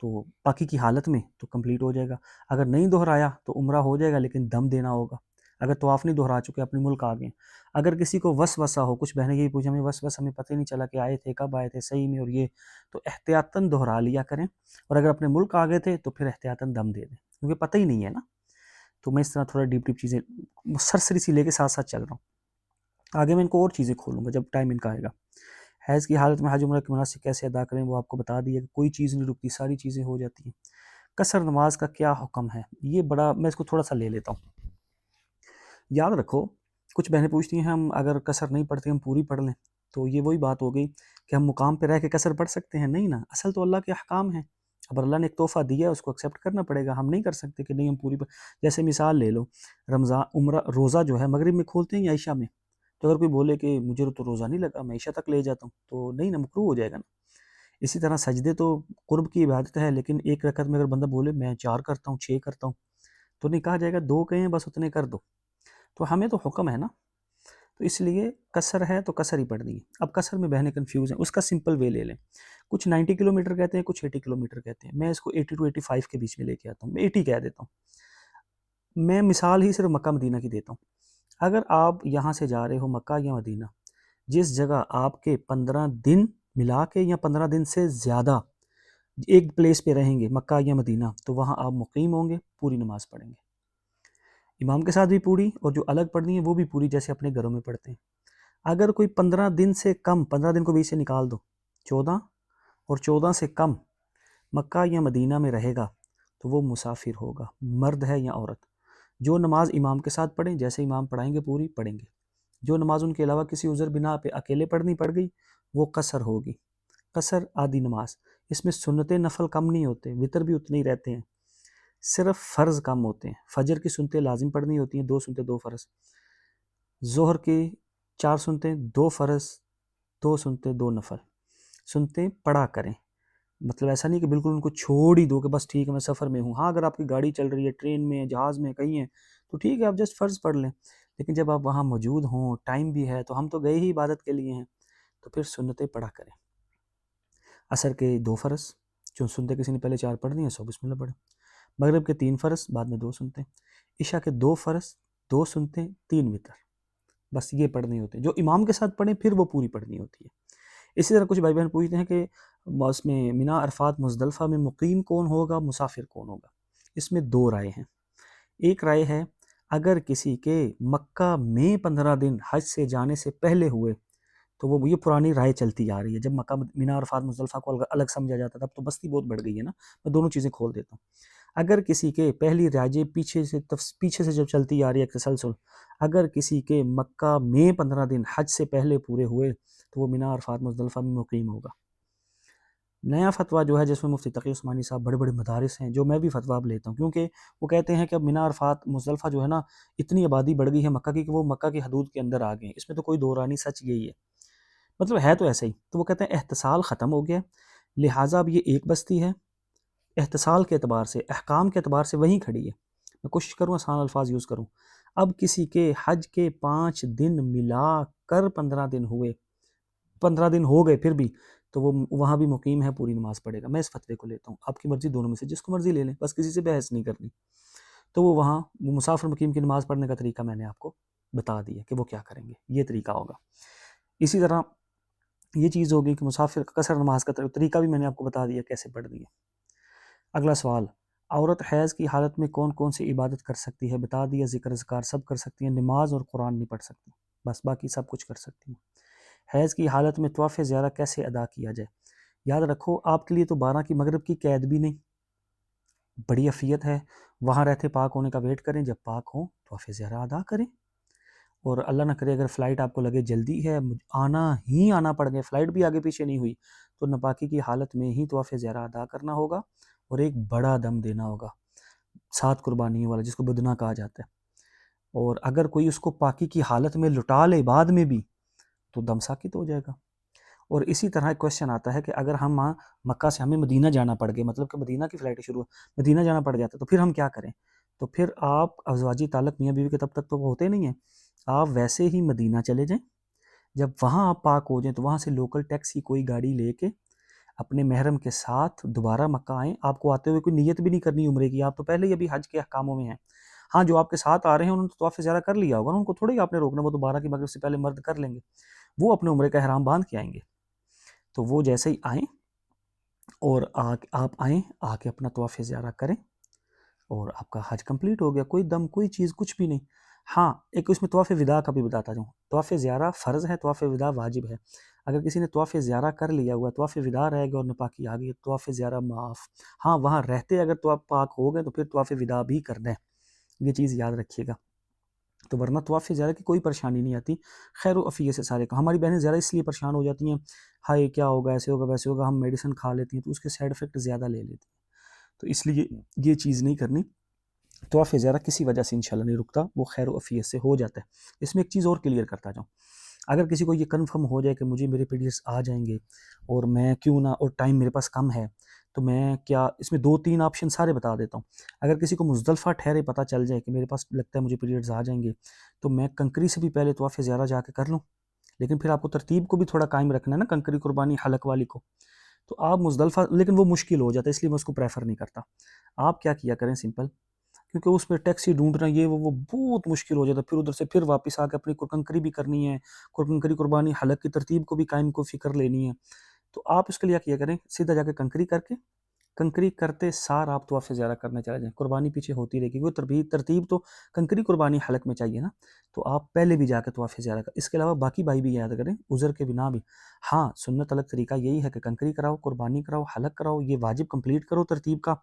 تو پاکی کی حالت میں تو کمپلیٹ ہو جائے گا۔ اگر نہیں دہرایا تو عمرہ ہو جائے گا لیکن دم دینا ہوگا۔ اگر طواف نہیں دہرا چکے، اپنے ملک آ گئے۔ اگر کسی کو وسوسہ ہو، کچھ بہنیں یہی پوچھیں ہمیں وسوسہ، ہمیں پتہ نہیں چلا کہ آئے تھے، کب آئے تھے صحیح میں، اور یہ تو احتیاطاً دہرا لیا کریں، اور اگر اپنے ملک آ گئے تھے تو پھر احتیاطاً دم دے دیں، کیونکہ پتہ ہی نہیں ہے نا۔ تو میں اس طرح تھوڑا ڈیپ چیزیں سرسری سی لے کے ساتھ ساتھ چل رہا ہوں، آگے میں ان کو اور چیزیں کھولوں گا جب ٹائم ان کا آئے گا۔ حیض کی حالت میں حج عمرہ کے مناسک کیسے ادا کریں وہ آپ کو بتا دیا کہ کوئی چیز نہیں رکتی، ساری چیزیں ہو جاتی ہیں۔ قصر نماز کا کیا حکم ہے؟ یہ بڑا، میں اس کو تھوڑا سا لے لیتا ہوں۔ یاد رکھو، کچھ بہنیں پوچھتی ہیں ہم اگر قصر نہیں پڑھتے ہم پوری پڑھ لیں، تو یہ وہی بات ہو گئی کہ ہم مقام پہ رہ کے قصر پڑھ سکتے ہیں؟ نہیں نا، اصل تو اللہ کے احکام ہیں، اب اللہ نے ایک تحفہ دیا ہے اس کو ایکسیپٹ کرنا پڑے گا۔ ہم نہیں کر سکتے کہ نہیں ہم پوری جیسے مثال لے لو، رمضان عمرہ روزہ جو ہے مغرب میں کھولتے ہیں یا عشاء میں، تو اگر کوئی بولے کہ مجھے تو روزہ نہیں لگا، میں عشاء تک لے جاتا ہوں، تو نہیں نا، مکروہ ہو جائے گا نا۔ اسی طرح سجدے تو قرب کی عبادت ہے، لیکن ایک رکعت میں اگر بندہ بولے میں 4 کرتا ہوں، 6 کرتا ہوں، تو نہیں کہا جائے گا 2 کہیں بس اتنے کر دو۔ تو ہمیں تو حکم ہے نا، تو اس لیے قصر ہے تو قصر ہی پڑھنی ہے۔ اب قصر میں بہنیں کنفیوز ہیں، اس کا سمپل وے لے لیں۔ کچھ 90 کلومیٹر کہتے ہیں، کچھ 80 کلومیٹر کہتے ہیں، میں اس کو 80 to 85 کے بیچ میں لے کے آتا ہوں، میں 80 کہہ دیتا ہوں۔ میں مثال ہی صرف مکہ مدینہ کی دیتا ہوں۔ اگر آپ یہاں سے جا رہے ہو مکہ یا مدینہ، جس جگہ آپ کے 15 دن ملا کے یا 15 دن سے زیادہ ایک پلیس پہ رہیں گے مکہ یا مدینہ، تو وہاں آپ مقیم ہوں گے، پوری نماز پڑھیں گے، امام کے ساتھ بھی پوری، اور جو الگ پڑھنی ہے وہ بھی پوری، جیسے اپنے گھروں میں پڑھتے ہیں۔ اگر کوئی 15 دن سے کم، 15 دن کو بیچ سے نکال دو، 14 اور 14 سے کم مکہ یا مدینہ میں رہے گا تو وہ مسافر ہوگا، مرد ہے یا عورت۔ جو نماز امام کے ساتھ پڑھیں، جیسے امام پڑھائیں گے پوری پڑھیں گے۔ جو نماز ان کے علاوہ کسی عذر بنا پہ اکیلے پڑھنی پڑ گئی، وہ قصر ہوگی۔ قصر آدھی نماز، اس میں سنت نفل کم نہیں ہوتے، وتر بھی اتنے ہی رہتے ہیں۔ صرف فرض کم ہوتے ہیں. فجر کی سنتیں لازم پڑھنی ہوتی ہیں، 2 سنتیں 2 فرض. ظہر کی 4 سنتیں 2 فرض 2 سنتیں 2 نفل. سنتیں پڑھا کریں، مطلب ایسا نہیں کہ بالکل ان کو چھوڑ ہی دو کہ بس ٹھیک ہے میں سفر میں ہوں. ہاں اگر آپ کی گاڑی چل رہی ہے، ٹرین میں، جہاز میں، کہیں ہیں تو ٹھیک ہے آپ جسٹ فرض پڑھ لیں. لیکن جب آپ وہاں موجود ہوں، ٹائم بھی ہے، تو ہم تو گئے ہی عبادت کے لیے ہیں، تو پھر سنتیں پڑھا کریں. عصر کے 2 فرض، جو سنتیں کسی نے پہلے 4 پڑھ دی ہیں سو بسم اللہ پڑھیں. مغرب کے 3 فرض، بعد میں 2 سنتیں. عشاء کے 2 فرض، 2 سنتیں، 3 وتر. بس یہ پڑھنی ہوتی ہیں. جو امام کے ساتھ پڑھیں پھر وہ پوری پڑھنی ہوتی ہے. اسی طرح کچھ بھائی بہن پوچھتے ہیں کہ اس میں مینا، عرفات، مزدلفہ میں مقیم کون ہوگا، مسافر کون ہوگا. اس میں 2 رائے ہیں. ایک رائے ہے اگر کسی کے مکہ میں 15 دن حج سے جانے سے پہلے ہوئے تو وہ یہ پرانی رائے چلتی آ رہی ہے. جب مکہ، مینا، عرفات، مزدلفہ کو الگ سمجھا جاتا تھا، اب تو بستی بہت بڑھ گئی ہے نا. میں دونوں چیزیں کھول دیتا ہوں. اگر کسی کے پہلی رائے پیچھے سے جب چلتی آ رہی ہے تسلسل، اگر کسی کے مکہ میں 15 دن حج سے پہلے پورے ہوئے تو وہ مینا، عرفات، مزدلفہ میں مقیم ہوگا. نیا فتویٰ جو ہے جس میں مفتی تقی عثمانی صاحب، بڑے بڑے مدارس ہیں، جو میں بھی فتویٰ اب لیتا ہوں، کیونکہ وہ کہتے ہیں کہ اب مینا، عرفات، مزدلفہ جو ہے نا، اتنی آبادی بڑھ گئی ہے مکہ کی کہ وہ مکہ کی حدود کے اندر آ گئے ہیں. اس میں تو کوئی دو رائے نہیں، سچ یہی ہے، مطلب ہے تو ایسا ہی. تو وہ کہتے ہیں احتسال ختم ہو گیا، لہٰذا اب یہ ایک بستی ہے. احتسال کے اعتبار سے، احکام کے اعتبار سے وہیں کھڑی ہے. میں کوشش کروں آسان الفاظ یوز کروں. اب کسی کے حج کے 5 دن ملا کر 15 دن ہوئے، 15 دن ہو گئے پھر بھی، تو وہ وہاں بھی مقیم ہے، پوری نماز پڑھے گا. میں اس فتوے کو لیتا ہوں، آپ کی مرضی دونوں میں سے جس کو مرضی لے لیں، بس کسی سے بحث نہیں کرنی. تو وہ وہاں مسافر مقیم کی نماز پڑھنے کا طریقہ میں نے آپ کو بتا دیا کہ وہ کیا کریں گے، یہ طریقہ ہوگا. اسی طرح یہ چیز ہوگی کہ مسافر قصر نماز کا طریقہ بھی میں نے آپ کو بتا دیا کیسے پڑھنی ہے. اگلا سوال، عورت حیض کی حالت میں کون کون سی عبادت کر سکتی ہے، بتا دیا. ذکر اذکار سب کر سکتی ہیں، نماز اور قرآن نہیں پڑھ سکتی، بس باقی سب کچھ کر سکتی ہیں. حیض کی حالت میں طواف زیارہ کیسے ادا کیا جائے؟ یاد رکھو آپ کے لیے تو 12 کی مغرب کی قید بھی نہیں، بڑی عافیت ہے. وہاں رہتے پاک ہونے کا ویٹ کریں، جب پاک ہوں طواف زیارہ ادا کریں. اور اللہ نہ کرے اگر فلائٹ آپ کو لگے جلدی ہے، آنا پڑ گئے، فلائٹ بھی آگے پیچھے نہیں ہوئی، تو ناپاکی کی حالت میں ہی طواف زیارہ ادا کرنا ہوگا اور ایک بڑا دم دینا ہوگا، 7 قربانیوں والا، جس کو بدنہ کہا جاتا ہے. اور اگر کوئی اس کو پاکی کی حالت میں لٹا لے بعد میں بھی تو دم ساکت ہو جائے گا. اور اسی طرح ایک کویشچن آتا ہے کہ اگر ہم مکہ سے ہمیں مدینہ جانا پڑ گیا، مطلب کہ مدینہ کی فلائٹ شروع مدینہ جانا پڑ جاتا، تو پھر ہم کیا کریں؟ تو پھر آپ ازواجی تعلق میاں بیوی کے تب تک تو ہوتے نہیں ہیں، آپ ویسے ہی مدینہ چلے جائیں. جب وہاں آپ پاک ہو جائیں تو وہاں سے لوکل ٹیکسی کوئی گاڑی لے کے اپنے محرم کے ساتھ دوبارہ مکہ آئیں. آپ کو آتے ہوئے کوئی نیت بھی نہیں کرنی عمرے کی، آپ تو پہلے ہی ابھی حج کے احکاموں میں ہیں. ہاں جو آپ کے ساتھ آ رہے ہیں انہوں نے تو طواف زیارہ کر لیا ہوگا، ان کو تھوڑی آپ نے روکنا، وہ تو 12 کی مغرب سے پہلے مرد کر لیں گے، وہ اپنے عمرے کا احرام باندھ کے آئیں گے. تو وہ جیسے ہی آئیں اور آپ آئیں، آ کے اپنا طواف زیارہ کریں اور آپ کا حج کمپلیٹ ہو گیا. کوئی دم، کوئی چیز، کچھ بھی نہیں. ہاں ایک اس میں طواف وداع کا بھی بتاتا جاؤں. طواف زیارہ فرض ہے، طواف وداع واجب ہے. اگر کسی نے طواف زیارہ کر لیا ہوا، طواف وداع رہ گیا اور ناپاکی آ گئی، طواف زیارہ معاف. ہاں وہاں رہتے اگر تو آپ پاک ہو گئے تو پھر طواف وداع بھی کرنا ہے، یہ چیز یاد رکھیے گا. تو ورنہ طواف زیارہ کی کوئی پریشانی نہیں آتی، خیر و عافیت سے سارے کا. ہماری بہنیں زیادہ اس لیے پریشان ہو جاتی ہیں، ہائے کیا ہوگا، ایسے ہوگا ویسے ہوگا، ہم میڈیسن کھا لیتی ہیں تو اس کے سائیڈ افیکٹ زیادہ لے لیتی ہیں. تو اس لیے یہ چیز نہیں کرنی. طواف زیارہ کسی وجہ سے انشاءاللہ نہیں رکتا، وہ خیر و عافیت سے ہو جاتا ہے. اس میں ایک چیز اور کلیئر کرتا جاؤں، اگر کسی کو یہ کنفرم ہو جائے کہ مجھے میرے پیریڈز آ جائیں گے اور میں کیوں نہ، اور ٹائم میرے پاس کم ہے، تو میں کیا، اس میں 2-3 آپشن سارے بتا دیتا ہوں. اگر کسی کو مزدلفہ ٹھہرے پتہ چل جائے کہ میرے پاس لگتا ہے مجھے پیریڈز آ جائیں گے، تو میں کنکری سے بھی پہلے طواف زیارہ جا کے کر لوں. لیکن پھر آپ کو ترتیب کو بھی تھوڑا قائم رکھنا ہے نا، کنکری قربانی حلق والی کو. تو آپ مزدلفہ، لیکن وہ مشکل ہو جاتا ہے، اس لیے میں اس کو پریفر نہیں کرتا. آپ کیا کیا کریں سمپل، کیونکہ اس میں ٹیکسی ڈھونڈنا یہ وہ بہت مشکل ہو جاتا ہے. پھر ادھر سے پھر واپس آ کے اپنی کنکری بھی کرنی ہے، کنکری قربانی حلق کی ترتیب کو بھی قائم کو فکر لینی ہے. تو آپ اس کے لیے کیا کریں، سیدھا جا کے کنکری کر کے، کنکری کرتے سار آپ طواف زیارہ کرنے چلے جائیں. قربانی پیچھے ہوتی رہے گی، کیونکہ ترتیب تو کنکری قربانی حلق میں چاہیے نا. تو آپ پہلے بھی جا کے طواف زیارہ کر. اس کے علاوہ باقی بھائی بھی یاد کریں عذر کے بنا بھی. ہاں سنت الگ طریقہ یہی ہے کہ کنکری کراؤ، قربانی کراؤ، حلق کراؤ، یہ واجب کمپلیٹ کرو ترتیب کا.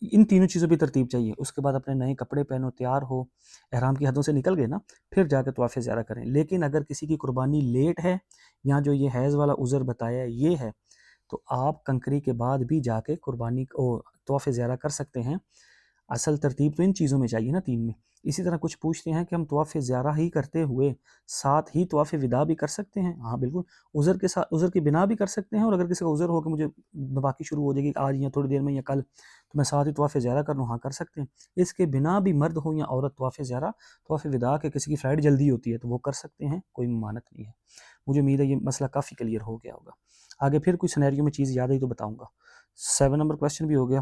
ان تینوں چیزوں پہ ترتیب چاہیے. اس کے بعد اپنے نئے کپڑے پہنو، تیار ہو، احرام کی حدوں سے نکل گئے نا، پھر جا کے طواف زیارہ کریں. لیکن اگر کسی کی قربانی لیٹ ہے، یا جو یہ حیض والا عذر بتایا یہ ہے، تو آپ کنکری کے بعد بھی جا کے قربانی کو طواف زیارہ کر سکتے ہیں. اصل ترتیب تو ان چیزوں میں چاہیے نا، 3 میں۔ اسی طرح کچھ پوچھتے ہیں کہ ہم طواف زیارہ ہی کرتے ہوئے ساتھ ہی طواف وداع بھی کر سکتے ہیں؟ ہاں بالکل، عذر کی بنا بھی کر سکتے ہیں، اور اگر کسی کا عذر ہو کہ مجھے نپاکی شروع ہو جائے گی آج یا تھوڑی دیر میں یا کل، تو میں ساتھ ہی طواف زیارہ کر لوں، ہاں کر سکتے ہیں۔ اس کے بنا بھی مرد ہو یا عورت طواف زیارہ، طواف وداع کے کسی کی فلائٹ جلدی ہوتی ہے تو وہ کر سکتے ہیں، کوئی ممانعت نہیں ہے۔ مجھے امید ہے یہ مسئلہ کافی کلیئر ہو گیا ہوگا۔ آگے پھر کوئی سینیریو میں چیز یاد آئی تو بتاؤں گا۔ 7 نمبر کویسچن بھی ہو گیا۔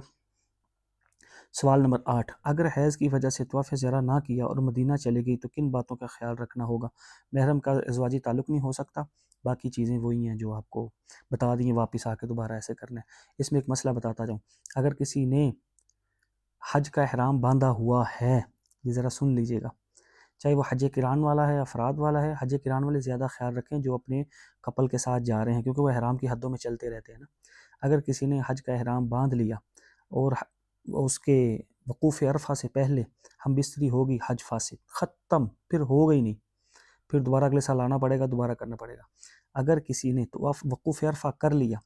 سوال نمبر 8، اگر حیض کی وجہ سے طواف زیارہ نہ کیا اور مدینہ چلے گئی تو کن باتوں کا خیال رکھنا ہوگا؟ محرم کا ازواجی تعلق نہیں ہو سکتا، باقی چیزیں وہی ہیں جو آپ کو بتا دی ہیں، واپس آ کے دوبارہ ایسے کرنا ہے۔ اس میں ایک مسئلہ بتاتا جاؤں، اگر کسی نے حج کا احرام باندھا ہوا ہے، یہ ذرا سن لیجئے گا، چاہے وہ حج قران والا ہے، افراد والا ہے، حج قران والے زیادہ خیال رکھیں جو اپنے کپل کے ساتھ جا رہے ہیں، کیونکہ وہ احرام کی حدوں میں چلتے رہتے ہیں نا۔ اگر کسی نے حج کا احرام باندھ لیا اور اس کے وقوف عرفہ سے پہلے ہم بستری ہوگی، حج فاسد، ختم، پھر ہو گئی نہیں، پھر دوبارہ اگلے سال آنا پڑے گا، دوبارہ کرنا پڑے گا۔ اگر کسی نے وقوف عرفہ کر لیا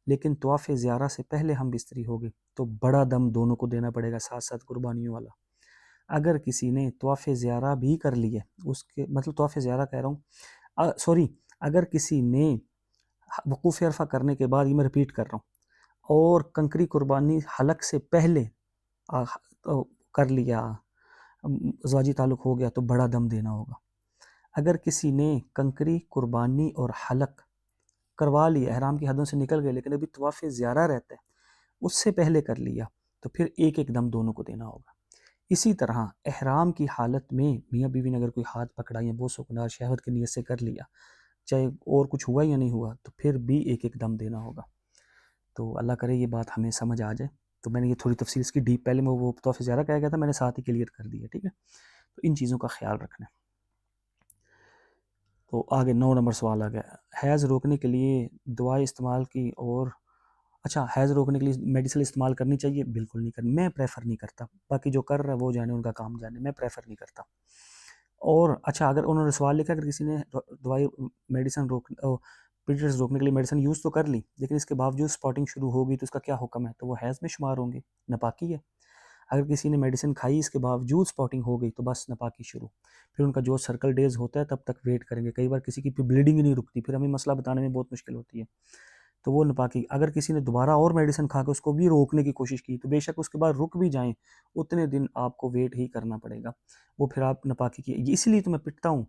لیکن طواف زیارہ سے پہلے ہم بستری ہوگی تو بڑا دم دونوں کو دینا پڑے گا، ساتھ ساتھ قربانیوں والا۔ اگر کسی نے طواف زیارہ بھی کر لی ہے، اس کے مطلب طواف زیارہ کہہ رہا ہوں، اگر کسی نے وقوف عرفہ کرنے کے بعد، یہ میں ریپیٹ کر رہا ہوں، اور کنکری قربانی حلق سے پہلے کر لیا، ازواجی تعلق ہو گیا، تو بڑا دم دینا ہوگا۔ اگر کسی نے کنکری قربانی اور حلق کروا لیا، احرام کی حدوں سے نکل گئے لیکن ابھی طواف زیارہ رہتا ہے، اس سے پہلے کر لیا، تو پھر ایک ایک دم دونوں کو دینا ہوگا۔ اسی طرح احرام کی حالت میں میاں بیوی نے اگر کوئی ہاتھ پکڑا یا بوس و کنار شہوت کی نیت سے کر لیا، چاہے اور کچھ ہوا یا نہیں ہوا، تو پھر بھی ایک ایک دم دینا ہوگا۔ تو اللہ کرے یہ بات ہمیں سمجھ آ جائے۔ تو میں نے یہ تھوڑی تفصیل اس کی ڈیپ، پہلے میں وہ طواف زیارہ کہا گیا تھا، میں نے ساتھ ہی کلیئر کر دیا، ٹھیک ہے۔ تو ان چیزوں کا خیال رکھنا ہے۔ تو آگے 9 نمبر سوال آ گیا، حیض روکنے کے لیے دعائیں استعمال کی، اور اچھا حیض روکنے کے لیے میڈیسن استعمال کرنی چاہیے؟ بالکل نہیں کرنی، میں پریفر نہیں کرتا، باقی جو کر رہا ہے وہ جانے، ان کا کام جانے، میں پریفر نہیں کرتا۔ اور اچھا، اگر انہوں نے سوال لکھا اگر کسی نے دوائی میڈیسن پیریڈز روکنے کے لیے میڈیسن یوز تو کر لی لیکن اس کے باوجود سپاٹنگ شروع ہوگی تو اس کا کیا حکم ہے؟ تو وہ حیض میں شمار ہوں گے، نپاکی ہے۔ اگر کسی نے میڈیسن کھائی اس کے باوجود سپاٹنگ ہو گئی تو بس نپاکی شروع، پھر ان کا جو سرکل ڈیز ہوتا ہے تب تک ویٹ کریں گے۔ کئی بار کسی کی بلیڈنگ ہی نہیں رکتی، پھر ہمیں مسئلہ بتانے میں بہت مشکل ہوتی ہے، تو وہ نپاکی۔ اگر کسی نے دوبارہ اور میڈیسن کھا کے اس کو بھی روکنے کی کوشش کی تو بے شک اس کے بعد رک بھی جائیں، اتنے دن آپ کو ویٹ ہی کرنا پڑے گا، وہ پھر آپ نپاکی کی۔ اسی لیے تو میں پٹتا ہوں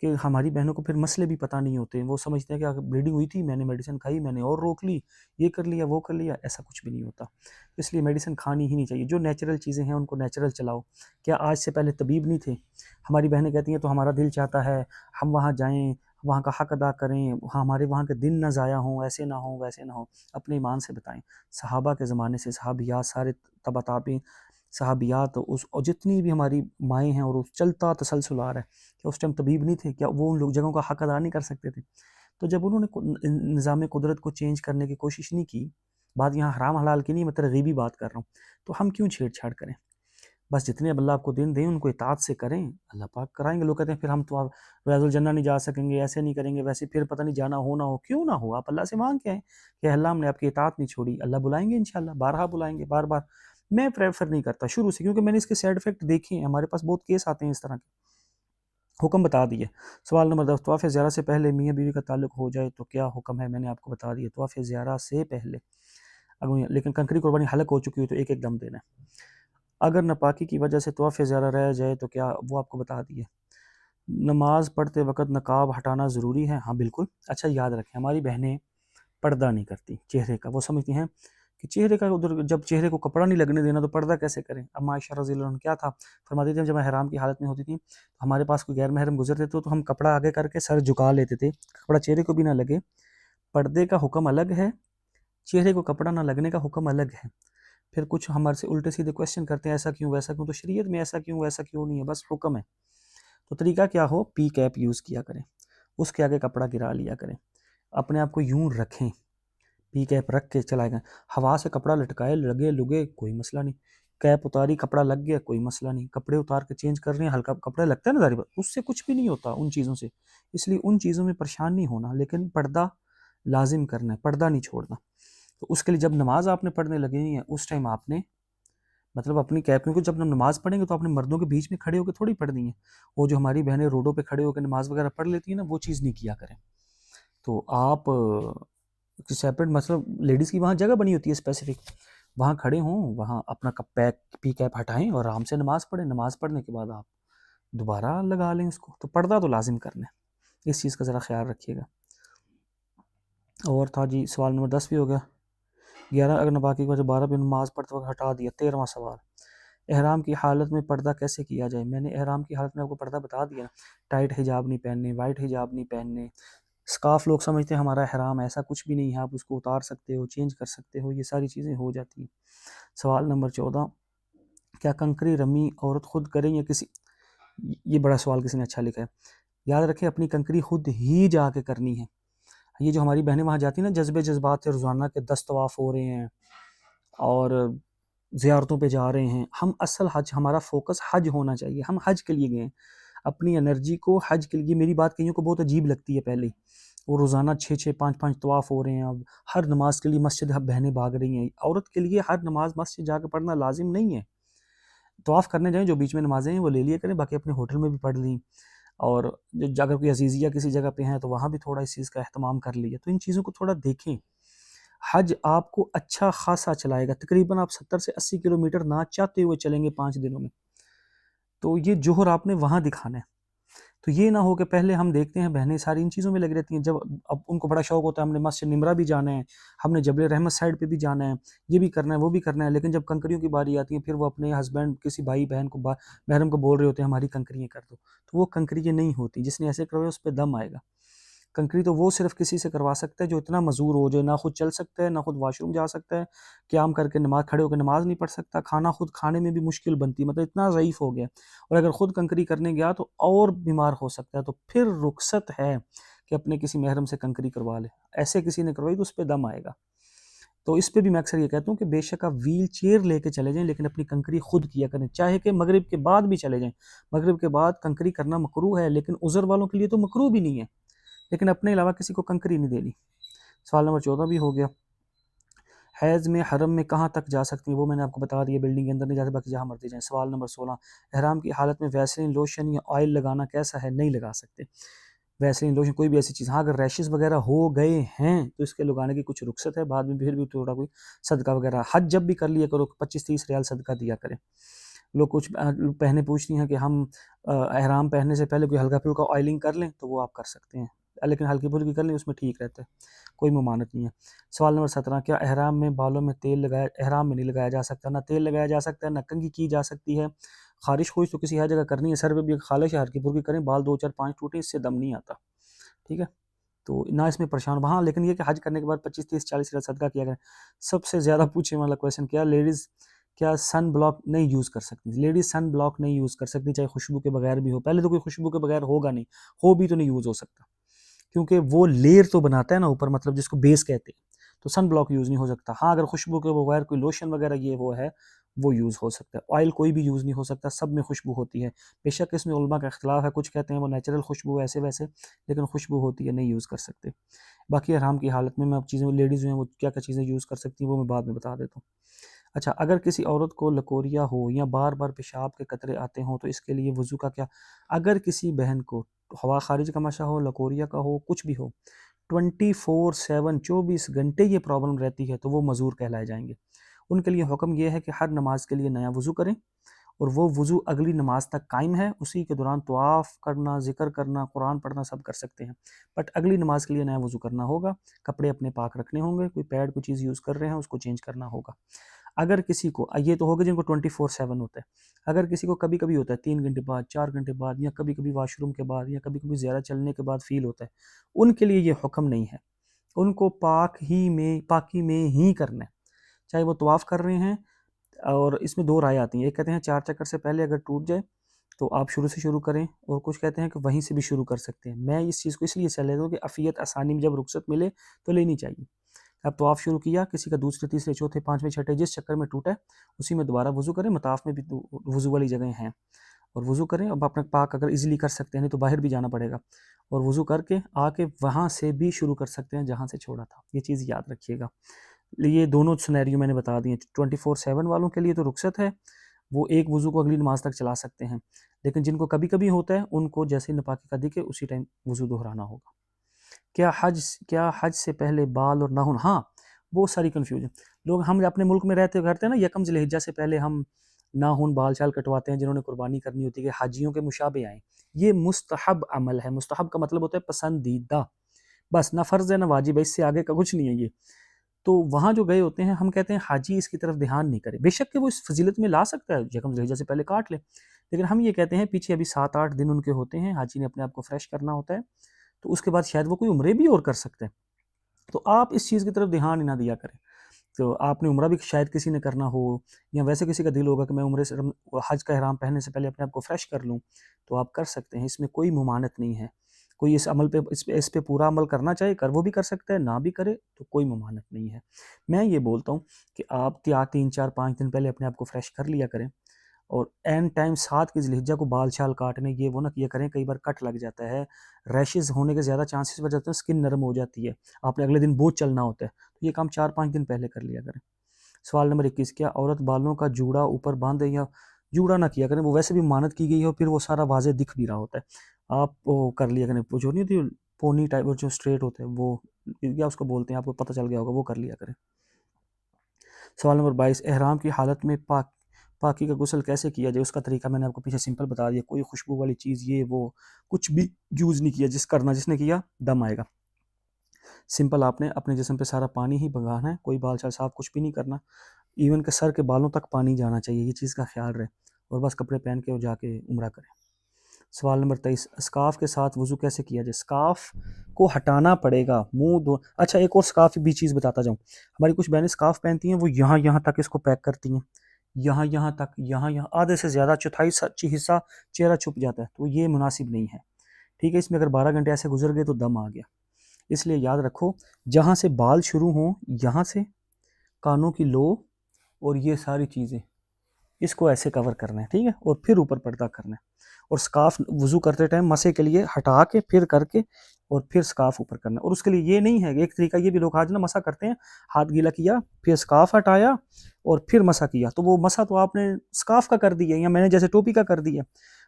کہ ہماری بہنوں کو پھر مسئلے بھی پتہ نہیں ہوتے، وہ سمجھتے ہیں کہ بلیڈنگ ہوئی تھی، میں نے میڈیسن کھائی، میں نے اور روک لی، یہ کر لیا وہ کر لیا، ایسا کچھ بھی نہیں ہوتا۔ اس لیے میڈیسن کھانی ہی نہیں چاہیے، جو نیچرل چیزیں ہیں ان کو نیچرل چلاؤ۔ کیا آج سے پہلے طبیب نہیں تھے؟ ہماری بہنیں کہتی ہیں تو ہمارا دل چاہتا ہے ہم وہاں جائیں، وہاں کا حق ادا کریں، ہمارے وہاں کے دن نہ ضائع ہوں، ایسے نہ ہوں ویسے نہ ہوں۔ اپنے ایمان سے بتائیں، صحابہ کے زمانے سے صحابیات، سارے تبع تابعین صحابیات، اور جتنی بھی ہماری مائیں ہیں، اور اس چلتا تسلسل آ رہا ہے، کہ اس ٹائم طبیب نہیں تھے؟ کیا وہ ان لوگ جگہوں کا حق ادا نہیں کر سکتے تھے؟ تو جب انہوں نے نظام قدرت کو چینج کرنے کی کوشش نہیں کی، بات یہاں حرام حلال کی نہیں، میں ترغیبی بات کر رہا ہوں، تو ہم کیوں چھیڑ چھاڑ کریں؟ بس جتنے اب اللہ آپ کو دن دیں ان کو اطاعت سے کریں، اللہ پاک کرائیں گے۔ لوگ کہتے ہیں پھر ہم تو ریاض الجنہ نہیں جا سکیں گے، ایسے نہیں کریں گے، ویسے پھر پتہ نہیں جانا ہو نہ ہو۔ کیوں نہ ہو، آپ اللہ سے مانگ کے آئیں کہ اللہ ہم نے آپ کی اطاعت نہیں چھوڑی، اللہ بلائیں گے انشاءاللہ، بارہا بلائیں گے، بار بار۔ میں پریفر نہیں کرتا شروع سے، کیونکہ میں نے اس کے سائیڈ افیکٹ دیکھے ہیں، ہمارے پاس بہت کیس آتے ہیں اس طرح کے۔ حکم بتا دیے۔ سوال نمبر 10، طواف زیارہ سے پہلے میاں بیوی کا تعلق ہو جائے تو کیا حکم ہے؟ میں نے آپ کو بتا دیا، طواف زیارہ سے پہلے لیکن کنکری قربانی حلق ہو چکی ہو تو ایک ایک دم دینا ہے۔ اگر نپاکی کی وجہ سے طواف زیارہ رہ جائے تو کیا؟ وہ آپ کو بتا دیے۔ نماز پڑھتے وقت نقاب ہٹانا ضروری ہے؟ ہاں بالکل۔ اچھا یاد رکھیں، ہماری بہنیں پردہ نہیں کرتی چہرے کا، وہ سمجھتی ہیں کہ چہرے کا ادھر، جب چہرے کو کپڑا نہیں لگنے دینا تو پردہ کیسے کریں؟ اما عائشہ رضی اللہ عنہ کیا تھا فرماتی تھیں، جب حرام کی حالت میں ہوتی تھیں تو ہمارے پاس کوئی غیر محرم گزرتے تھے تو ہم کپڑا آگے کر کے سر جھکا لیتے تھے، کپڑا چہرے کو بھی نہ لگے۔ پردے کا حکم الگ ہے، چہرے کو کپڑا نہ لگنے کا حکم الگ ہے۔ پھر کچھ ہمارے سے الٹے سیدھے کویشچن کرتے ہیں، ایسا کیوں ویسا کیوں؟ تو شریعت میں ایسا کیوں ویسا کیوں نہیں ہے، بس حکم ہے۔ تو طریقہ کیا ہو، پی کیپ یوز کیا کریں، اس کے آگے کپڑا گرا لیا کریں، اپنے آپ کو یوں رکھیں، پی کیپ رکھ کے چلائے گئے، ہوا سے کپڑا لٹکائے، لگے لگے کوئی مسئلہ نہیں، کیپ اتاری کپڑا لگ گیا کوئی مسئلہ نہیں، کپڑے اتار کے چینج کر رہے ہیں، ہلکا کپڑا لگتا ہے نا ظاہر بات، اس سے کچھ بھی نہیں ہوتا ان چیزوں سے، اس لیے ان چیزوں میں پریشان نہیں ہونا، لیکن پردہ لازم کرنا ہے، پردہ نہیں چھوڑنا۔ تو اس کے لیے جب نماز آپ نے پڑھنے لگے ہیں اس ٹائم آپ نے مطلب اپنی کیپ، کیونکہ جب ہم نماز پڑھیں گے تو اپنے مردوں کے بیچ میں کھڑے ہو کے تھوڑی پڑھنی ہے. وہ جو ہماری بہنیں روڈوں پہ کھڑے ہو کے نماز وغیرہ پڑھ لیتی ہیں نا، وہ چیز نہیں کیا کریں. تو آپ سیپریٹ، مطلب لیڈیز کی وہاں جگہ بنی ہوتی ہے اسپیسیفک، وہاں کھڑے ہوں، وہاں اپنا پی کیپ ہٹائیں اور آرام سے نماز پڑھیں. نماز پڑھنے کے بعد آپ دوبارہ لگا لیں اس کو. تو پردہ تو لازم کرنا ہے، اس چیز کا ذرا خیال رکھیے گا. اور تھا جی سوال نمبر 10 بھی ہو گیا. 11 اگر ناپاکی کی وجہ 12 پہ نماز پڑھتے وقت ہٹا دیا. 13واں سوال، احرام کی حالت میں پردہ کیسے کیا جائے؟ میں نے احرام کی حالت میں آپ کو پردہ بتا دیا. ٹائٹ حجاب نہیں پہننے، وائٹ حجاب نہیں پہننے. اسکارف لوگ سمجھتے ہیں ہمارا احرام، ایسا کچھ بھی نہیں ہے. آپ اس کو اتار سکتے ہو، چینج کر سکتے ہو، یہ ساری چیزیں ہو جاتی ہیں. سوال نمبر 14، کیا کنکری رمی عورت خود کریں یا کسی، یہ بڑا سوال کسی نے اچھا لکھا ہے. یاد رکھیں اپنی کنکری خود ہی جا کے کرنی ہے. یہ جو ہماری بہنیں وہاں جاتی ہیں نا جذبات سے، روزانہ کے 10 طواف ہو رہے ہیں اور زیارتوں پہ جا رہے ہیں، ہم اصل حج، ہمارا فوکس حج ہونا چاہیے. ہم حج کے لیے گئے ہیں، اپنی انرجی کو حج کے لیے. میری بات کئیوں کو بہت عجیب لگتی ہے پہلے، وہ روزانہ 6 5 طواف ہو رہے ہیں. اب ہر نماز کے لیے مسجد بہنیں بھاگ رہی ہیں. عورت کے لیے ہر نماز مسجد جا کے پڑھنا لازم نہیں ہے. طواف کرنے جائیں، جو بیچ میں نمازیں ہیں وہ لے لیا کریں، باقی اپنے ہوٹل میں بھی پڑھ لیں. اور اگر کوئی عزیزیہ کسی جگہ پہ ہیں تو وہاں بھی تھوڑا اس چیز کا اہتمام کر لیا. تو ان چیزوں کو تھوڑا دیکھیں. حج آپ کو اچھا خاصا چلائے گا. تقریباً آپ 70 سے 80 کلومیٹر نہ چاہتے ہوئے چلیں گے 5 دنوں میں. تو یہ جوہر آپ نے وہاں دکھانا ہے. تو یہ نہ ہو کہ پہلے ہم دیکھتے ہیں بہنیں ساری ان چیزوں میں لگ رہتی ہیں، جب اب ان کو بڑا شوق ہوتا ہے ہم نے مسجد نمرہ بھی جانا ہے، ہم نے جبل رحمت سائڈ پہ بھی جانا ہے، یہ بھی کرنا ہے وہ بھی کرنا ہے. لیکن جب کنکریوں کی باری آتی ہے، پھر وہ اپنے ہسبینڈ، کسی بھائی بہن کو، محرم کو بول رہے ہوتے ہیں ہماری کنکریاں کر دو. تو وہ کنکریاں نہیں ہوتی. جس نے ایسے کروے اس پہ دم آئے گا. کنکری تو وہ صرف کسی سے کروا سکتا ہے جو اتنا مزور ہو جائے، نہ خود چل سکتا ہے، نہ خود واش روم جا سکتا ہے، قیام کر کے نماز، کھڑے ہو کے نماز نہیں پڑھ سکتا، کھانا خود کھانے میں بھی مشکل بنتی ہے، مطلب اتنا ضعیف ہو گیا. اور اگر خود کنکری کرنے گیا تو اور بیمار ہو سکتا ہے. تو پھر رخصت ہے کہ اپنے کسی محرم سے کنکری کروا لے. ایسے کسی نے کروائی تو اس پہ دم آئے گا. تو اس پہ بھی میں اکثر یہ کہتا ہوں کہ بے شک آپ ویل چیئر لے کے چلے جائیں، لیکن اپنی کنکری خود کیا کریں. چاہے کہ مغرب کے بعد بھی چلے جائیں. مغرب کے بعد کنکری کرنا مکروہ ہے، لیکن عذر والوں کے لیے تو مکروہ بھی نہیں ہے. لیکن اپنے علاوہ کسی کو کنکری نہیں دینی. سوال نمبر 14 بھی ہو گیا. حیض میں حرم میں کہاں تک جا سکتی ہیں؟ وہ میں نے آپ کو بتا دیا، بلڈنگ کے اندر نہیں جاتے، باقی جہاں مرضی جائیں. سوال نمبر 16، احرام کی حالت میں ویسلین، لوشن یا آئل لگانا کیسا ہے؟ نہیں لگا سکتے ویسلین، لوشن، کوئی بھی ایسی چیز. ہاں اگر ریشز وغیرہ ہو گئے ہیں تو اس کے لگانے کی کچھ رخصت ہے، بعد میں پھر بھی تھوڑا کوئی صدقہ وغیرہ. حج جب بھی کر لیا کرو 25-30 ریال صدقہ دیا کریں. لوگ کچھ پہنے پوچھتی ہیں کہ ہم احرام پہننے سے پہلے کوئی ہلکا پھلکا آئلنگ کر لیں، تو وہ آپ کر سکتے ہیں، لیکن ہلکی پھلکی کر لیں اس میں ٹھیک رہتا ہے، کوئی ممانعت نہیں ہے. سوال نمبر 17، کیا احرام میں بالوں میں تیل لگایا، احرام میں نہیں لگایا جا سکتا؟ نہ تیل لگایا جا سکتا ہے، نہ کنگھی کی جا سکتی ہے. خارش خوش تو کسی ہر جگہ کرنی ہے، سر پہ بھی خالش ہے، ہلکی پھلکی کریں، بال 2 4 5 ٹوٹیں، اس سے دم نہیں آتا. ٹھیک ہے، تو نہ اس میں پریشان. وہاں لیکن یہ کہ حج کرنے کے بعد 25 30 40 ریال صدقہ کیا کریں. سب سے زیادہ پوچھنے والا کویشچن، کیا لیڈیز کیا سن بلاک نہیں یوز کر سکتی؟ لیڈیز سن بلاک نہیں یوز کر سکتی، چاہے خوشبو کے بغیر بھی ہو. پہلے تو کوئی خوشبو کے بغیر ہوگا نہیں، ہو بھی تو نہیں یوز ہو سکتا، کیونکہ وہ لیئر تو بناتا ہے نا اوپر، مطلب جس کو بیس کہتے ہیں. تو سن بلاک یوز نہیں ہو سکتا. ہاں اگر خوشبو کے بغیر کوئی لوشن وغیرہ یہ وہ ہے وہ یوز ہو سکتا ہے. آئل کوئی بھی یوز نہیں ہو سکتا، سب میں خوشبو ہوتی ہے. بے شک اس میں علماء کا اختلاف ہے، کچھ کہتے ہیں وہ نیچرل خوشبو ایسے ویسے، لیکن خوشبو ہوتی ہے، نہیں یوز کر سکتے. باقی احرام کی حالت میں اب چیزیں لیڈیز ہیں وہ کیا کیا چیزیں یوز کر سکتی ہیں وہ میں بعد میں بتا دیتا ہوں. اچھا، اگر کسی عورت کو لکوریا ہو یا بار بار پیشاب کے قطرے آتے ہوں تو اس کے لیے وضو کا کیا؟ اگر کسی بہن کو ہوا خارج کا مسئلہ ہو، لکوریا کا ہو، کچھ بھی ہو، 24/7 24 گھنٹے یہ پرابلم رہتی ہے تو وہ معذور کہلائے جائیں گے. ان کے لیے حکم یہ ہے کہ ہر نماز کے لیے نیا وضو کریں، اور وہ وضو اگلی نماز تک قائم ہے. اسی کے دوران طواف کرنا، ذکر کرنا، قرآن پڑھنا سب کر سکتے ہیں، بٹ اگلی نماز کے لیے نیا وضو کرنا ہوگا. کپڑے اپنے پاک رکھنے ہوں گے، کوئی پیڈ کوئی چیز یوز کر رہے ہیں اس کو چینج کرنا ہوگا. اگر کسی کو، یہ تو ہوگا جن کو 24/7 ہوتا ہے، اگر کسی کو کبھی کبھی ہوتا ہے 3 گھنٹے بعد، 4 گھنٹے بعد، یا کبھی کبھی واش روم کے بعد، یا کبھی کبھی زیادہ چلنے کے بعد فیل ہوتا ہے، ان کے لیے یہ حکم نہیں ہے. ان کو پاکی میں ہی کرنا ہے، چاہے وہ طواف کر رہے ہیں. اور اس میں 2 رائے آتی ہیں، ایک کہتے ہیں 4 چکر سے پہلے اگر ٹوٹ جائے تو آپ شروع سے شروع کریں، اور کچھ کہتے ہیں کہ وہیں سے بھی شروع کر سکتے ہیں. میں اس چیز کو اس لیے صحیح لیتا ہوں کہ عافیت آسانی میں جب رخصت ملے تو لینی چاہیے. اب طواف شروع کیا، کسی کا دوسرے تیسرے چوتھے پانچویں چھٹے جس چکر میں ٹوٹا ہے اسی میں دوبارہ وضو کریں. مطاف میں بھی وضو والی جگہیں ہیں، اور وضو کریں. اب اپنے پاک اگر ایزیلی کر سکتے ہیں، نہیں تو باہر بھی جانا پڑے گا، اور وضو کر کے آ کے وہاں سے بھی شروع کر سکتے ہیں جہاں سے چھوڑا تھا. یہ چیز یاد رکھیے گا. یہ دونوں سینیریو میں نے بتا دیے. 24/7 والوں کے لیے تو رخصت ہے، وہ ایک وضو کو اگلی نماز تک چلا سکتے ہیں، لیکن جن کو کبھی کبھی ہوتا ہے ان کو جیسے ناپاکی کا دکھے اسی ٹائم وضو دہرانا ہوگا. کیا حج سے پہلے بال اور ناخن؟ ہاں، بہت ساری کنفیوژن. لوگ ہم اپنے ملک میں رہتے کرتے ہیں نا، یکم ذی الحجہ سے پہلے ہم ناخن بال چال کٹواتے ہیں جنہوں نے قربانی کرنی ہوتی ہے کہ حاجیوں کے مشابہ آئیں. یہ مستحب عمل ہے. مستحب کا مطلب ہوتا ہے پسندیدہ، بس نہ فرض ہے نہ واجب ہے، اس سے آگے کا کچھ نہیں ہے یہ. تو وہاں جو گئے ہوتے ہیں ہم کہتے ہیں حاجی اس کی طرف دھیان نہیں کرے. بے شک کہ وہ اس فضیلت میں لا سکتا ہے، یکم ذی الحجہ سے پہلے کاٹ لے، لیکن ہم یہ کہتے ہیں پیچھے ابھی 7-8 دن ان کے ہوتے ہیں، حاجی نے اپنے آپ کو فریش کرنا ہوتا ہے، تو اس کے بعد شاید وہ کوئی عمرے بھی اور کر سکتے ہیں. تو آپ اس چیز کی طرف دھیان ہی نہ دیا کریں. تو آپ نے عمرہ بھی شاید کسی نے کرنا ہو، یا ویسے کسی کا دل ہوگا کہ میں عمرے سے حج کا احرام پہننے سے پہلے اپنے آپ کو فریش کر لوں، تو آپ کر سکتے ہیں. اس میں کوئی ممانعت نہیں ہے. کوئی اس عمل پہ اس پہ پورا عمل کرنا چاہے وہ بھی کر سکتا ہے، نہ بھی کرے تو کوئی ممانعت نہیں ہے. میں یہ بولتا ہوں کہ آپ 3, 4, 5 دن پہلے اپنے آپ کو فریش کر لیا کریں، اور این ٹائم 7 کی ذی الحجہ کو بال چھال کاٹنے یہ وہ نہ کیا کریں. کئی بار کٹ لگ جاتا ہے، ریشز ہونے کے زیادہ چانسز بڑھ جاتے ہیں، اسکن نرم ہو جاتی ہے، آپ نے اگلے دن بہت چلنا ہوتا ہے، تو یہ کام 4-5 دن پہلے کر لیا کریں. سوال نمبر 21، کیا عورت بالوں کا جوڑا اوپر باندھے یا جوڑا نہ کیا کریں؟ وہ ویسے بھی مانت کی گئی ہے اور پھر وہ سارا واضح دکھ بھی رہا ہوتا ہے. آپ وہ کر لیا کریں، جو نہیں ہوتی پونی ٹائپ جو اسٹریٹ ہوتے ہیں وہ، یا اس کو بولتے ہیں، آپ کو پتہ چل گیا ہوگا، وہ کر لیا کریں. سوال نمبر 22، احرام کی حالت میں پاکی کا غسل کیسے کیا جائے؟ اس کا طریقہ میں نے آپ کو پیچھے سمپل بتا دیا. کوئی خوشبو والی چیز یہ وہ کچھ بھی یوز نہیں کیا. جس نے کیا دم آئے گا. سمپل آپ نے اپنے جسم پہ سارا پانی ہی بگانا ہے، کوئی بال چال صاف کچھ بھی نہیں کرنا. ایون کہ سر کے بالوں تک پانی جانا چاہیے، یہ چیز کا خیال رہے، اور بس کپڑے پہن کے جا کے عمرہ کریں. سوال نمبر 23، اسکارف کے ساتھ وضو کیسے کیا جائے؟ اسکارف کو ہٹانا پڑے گا، اچھا ایک اور اسکارف بھی چیز بتاتا جاؤں. ہماری کچھ بہنیں اسکارف پہنتی ہیں، وہ یہاں تک اس کو پیک کرتی ہیں، یہاں تک، یہاں آدھے سے زیادہ چوتھائی حصہ چہرہ چھپ جاتا ہے، تو یہ مناسب نہیں ہے. ٹھیک ہے، اس میں اگر 12 گھنٹے ایسے گزر گئے تو دم آ گیا. اس لیے یاد رکھو، جہاں سے بال شروع ہوں، یہاں سے کانوں کی لو اور یہ ساری چیزیں، اس کو ایسے کور کرنا ہے، ٹھیک ہے، اور پھر اوپر پردہ کرنا ہے. اور سکارف وضو کرتے ٹائم مسے کے لیے ہٹا کے پھر کر کے اور پھر سکارف اوپر کرنا ہے. اور اس کے لیے یہ نہیں ہے، ایک طریقہ یہ بھی لوگ آج نا مسا کرتے ہیں، ہاتھ گیلا کیا پھر سکارف ہٹایا اور پھر مسا کیا، تو وہ مسا تو آپ نے سکارف کا کر دیا، یا میں نے جیسے ٹوپی کا کر دیا.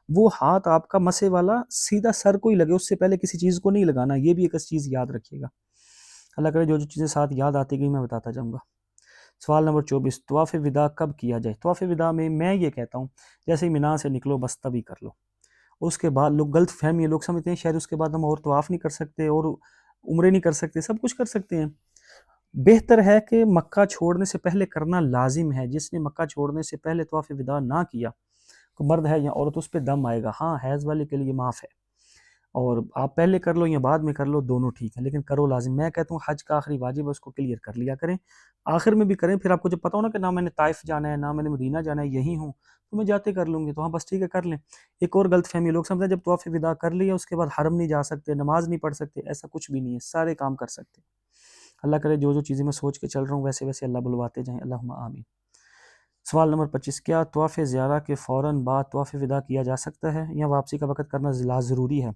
وہ ہاتھ آپ کا مسے والا سیدھا سر کو ہی لگے، اس سے پہلے کسی چیز کو نہیں لگانا. یہ بھی ایک چیز یاد رکھیے گا. اللہ کرے جو چیزیں ساتھ یاد آتی گئی میں بتاتا جاؤں گا. سوال نمبر 24، طواف وداع کب کیا جائے؟ طواف وداع میں یہ کہتا ہوں جیسے ہی مینا سے نکلو بس تبھی کر لو. اس کے بعد لوگ غلط فہمی ہے، لوگ سمجھتے ہیں شاید اس کے بعد ہم اور طواف نہیں کر سکتے اور عمرے نہیں کر سکتے، سب کچھ کر سکتے ہیں. بہتر ہے کہ مکہ چھوڑنے سے پہلے کرنا لازم ہے. جس نے مکہ چھوڑنے سے پہلے طواف وداع نہ کیا، مرد ہے یا عورت، اس پہ دم آئے گا. ہاں، حیض والے کے لیے معاف ہے، اور آپ پہلے کر لو یا بعد میں کر لو، دونوں ٹھیک ہیں، لیکن کرو لازم. میں کہتا ہوں حج کا آخری واجب ہے، اس کو کلیئر کر لیا کریں، آخر میں بھی کریں. پھر آپ کو جب پتا ہو نا کہ نہ میں نے طائف جانا ہے نہ میں نے مدینہ جانا ہے، یہی ہوں، تو میں جاتے کر لوں گی. تو ہاں بس ٹھیک ہے، کر لیں. ایک اور غلط فہمی، لوگ سمجھتے ہیں جب طواف وداع کر لیا اس کے بعد حرم نہیں جا سکتے، نماز نہیں پڑھ سکتے. ایسا کچھ بھی نہیں ہے، سارے کام کر سکتے. اللہ کرے جو چیزیں میں سوچ کے چل رہا ہوں ویسے ویسے اللہ بلواتے جائیں. اللہم آمین. سوال نمبر 25، کیا طواف زیارہ کے فوراً بعد طواف وداع کیا جا سکتا ہے یا واپسی کا وقت کرنا ضروری ہے؟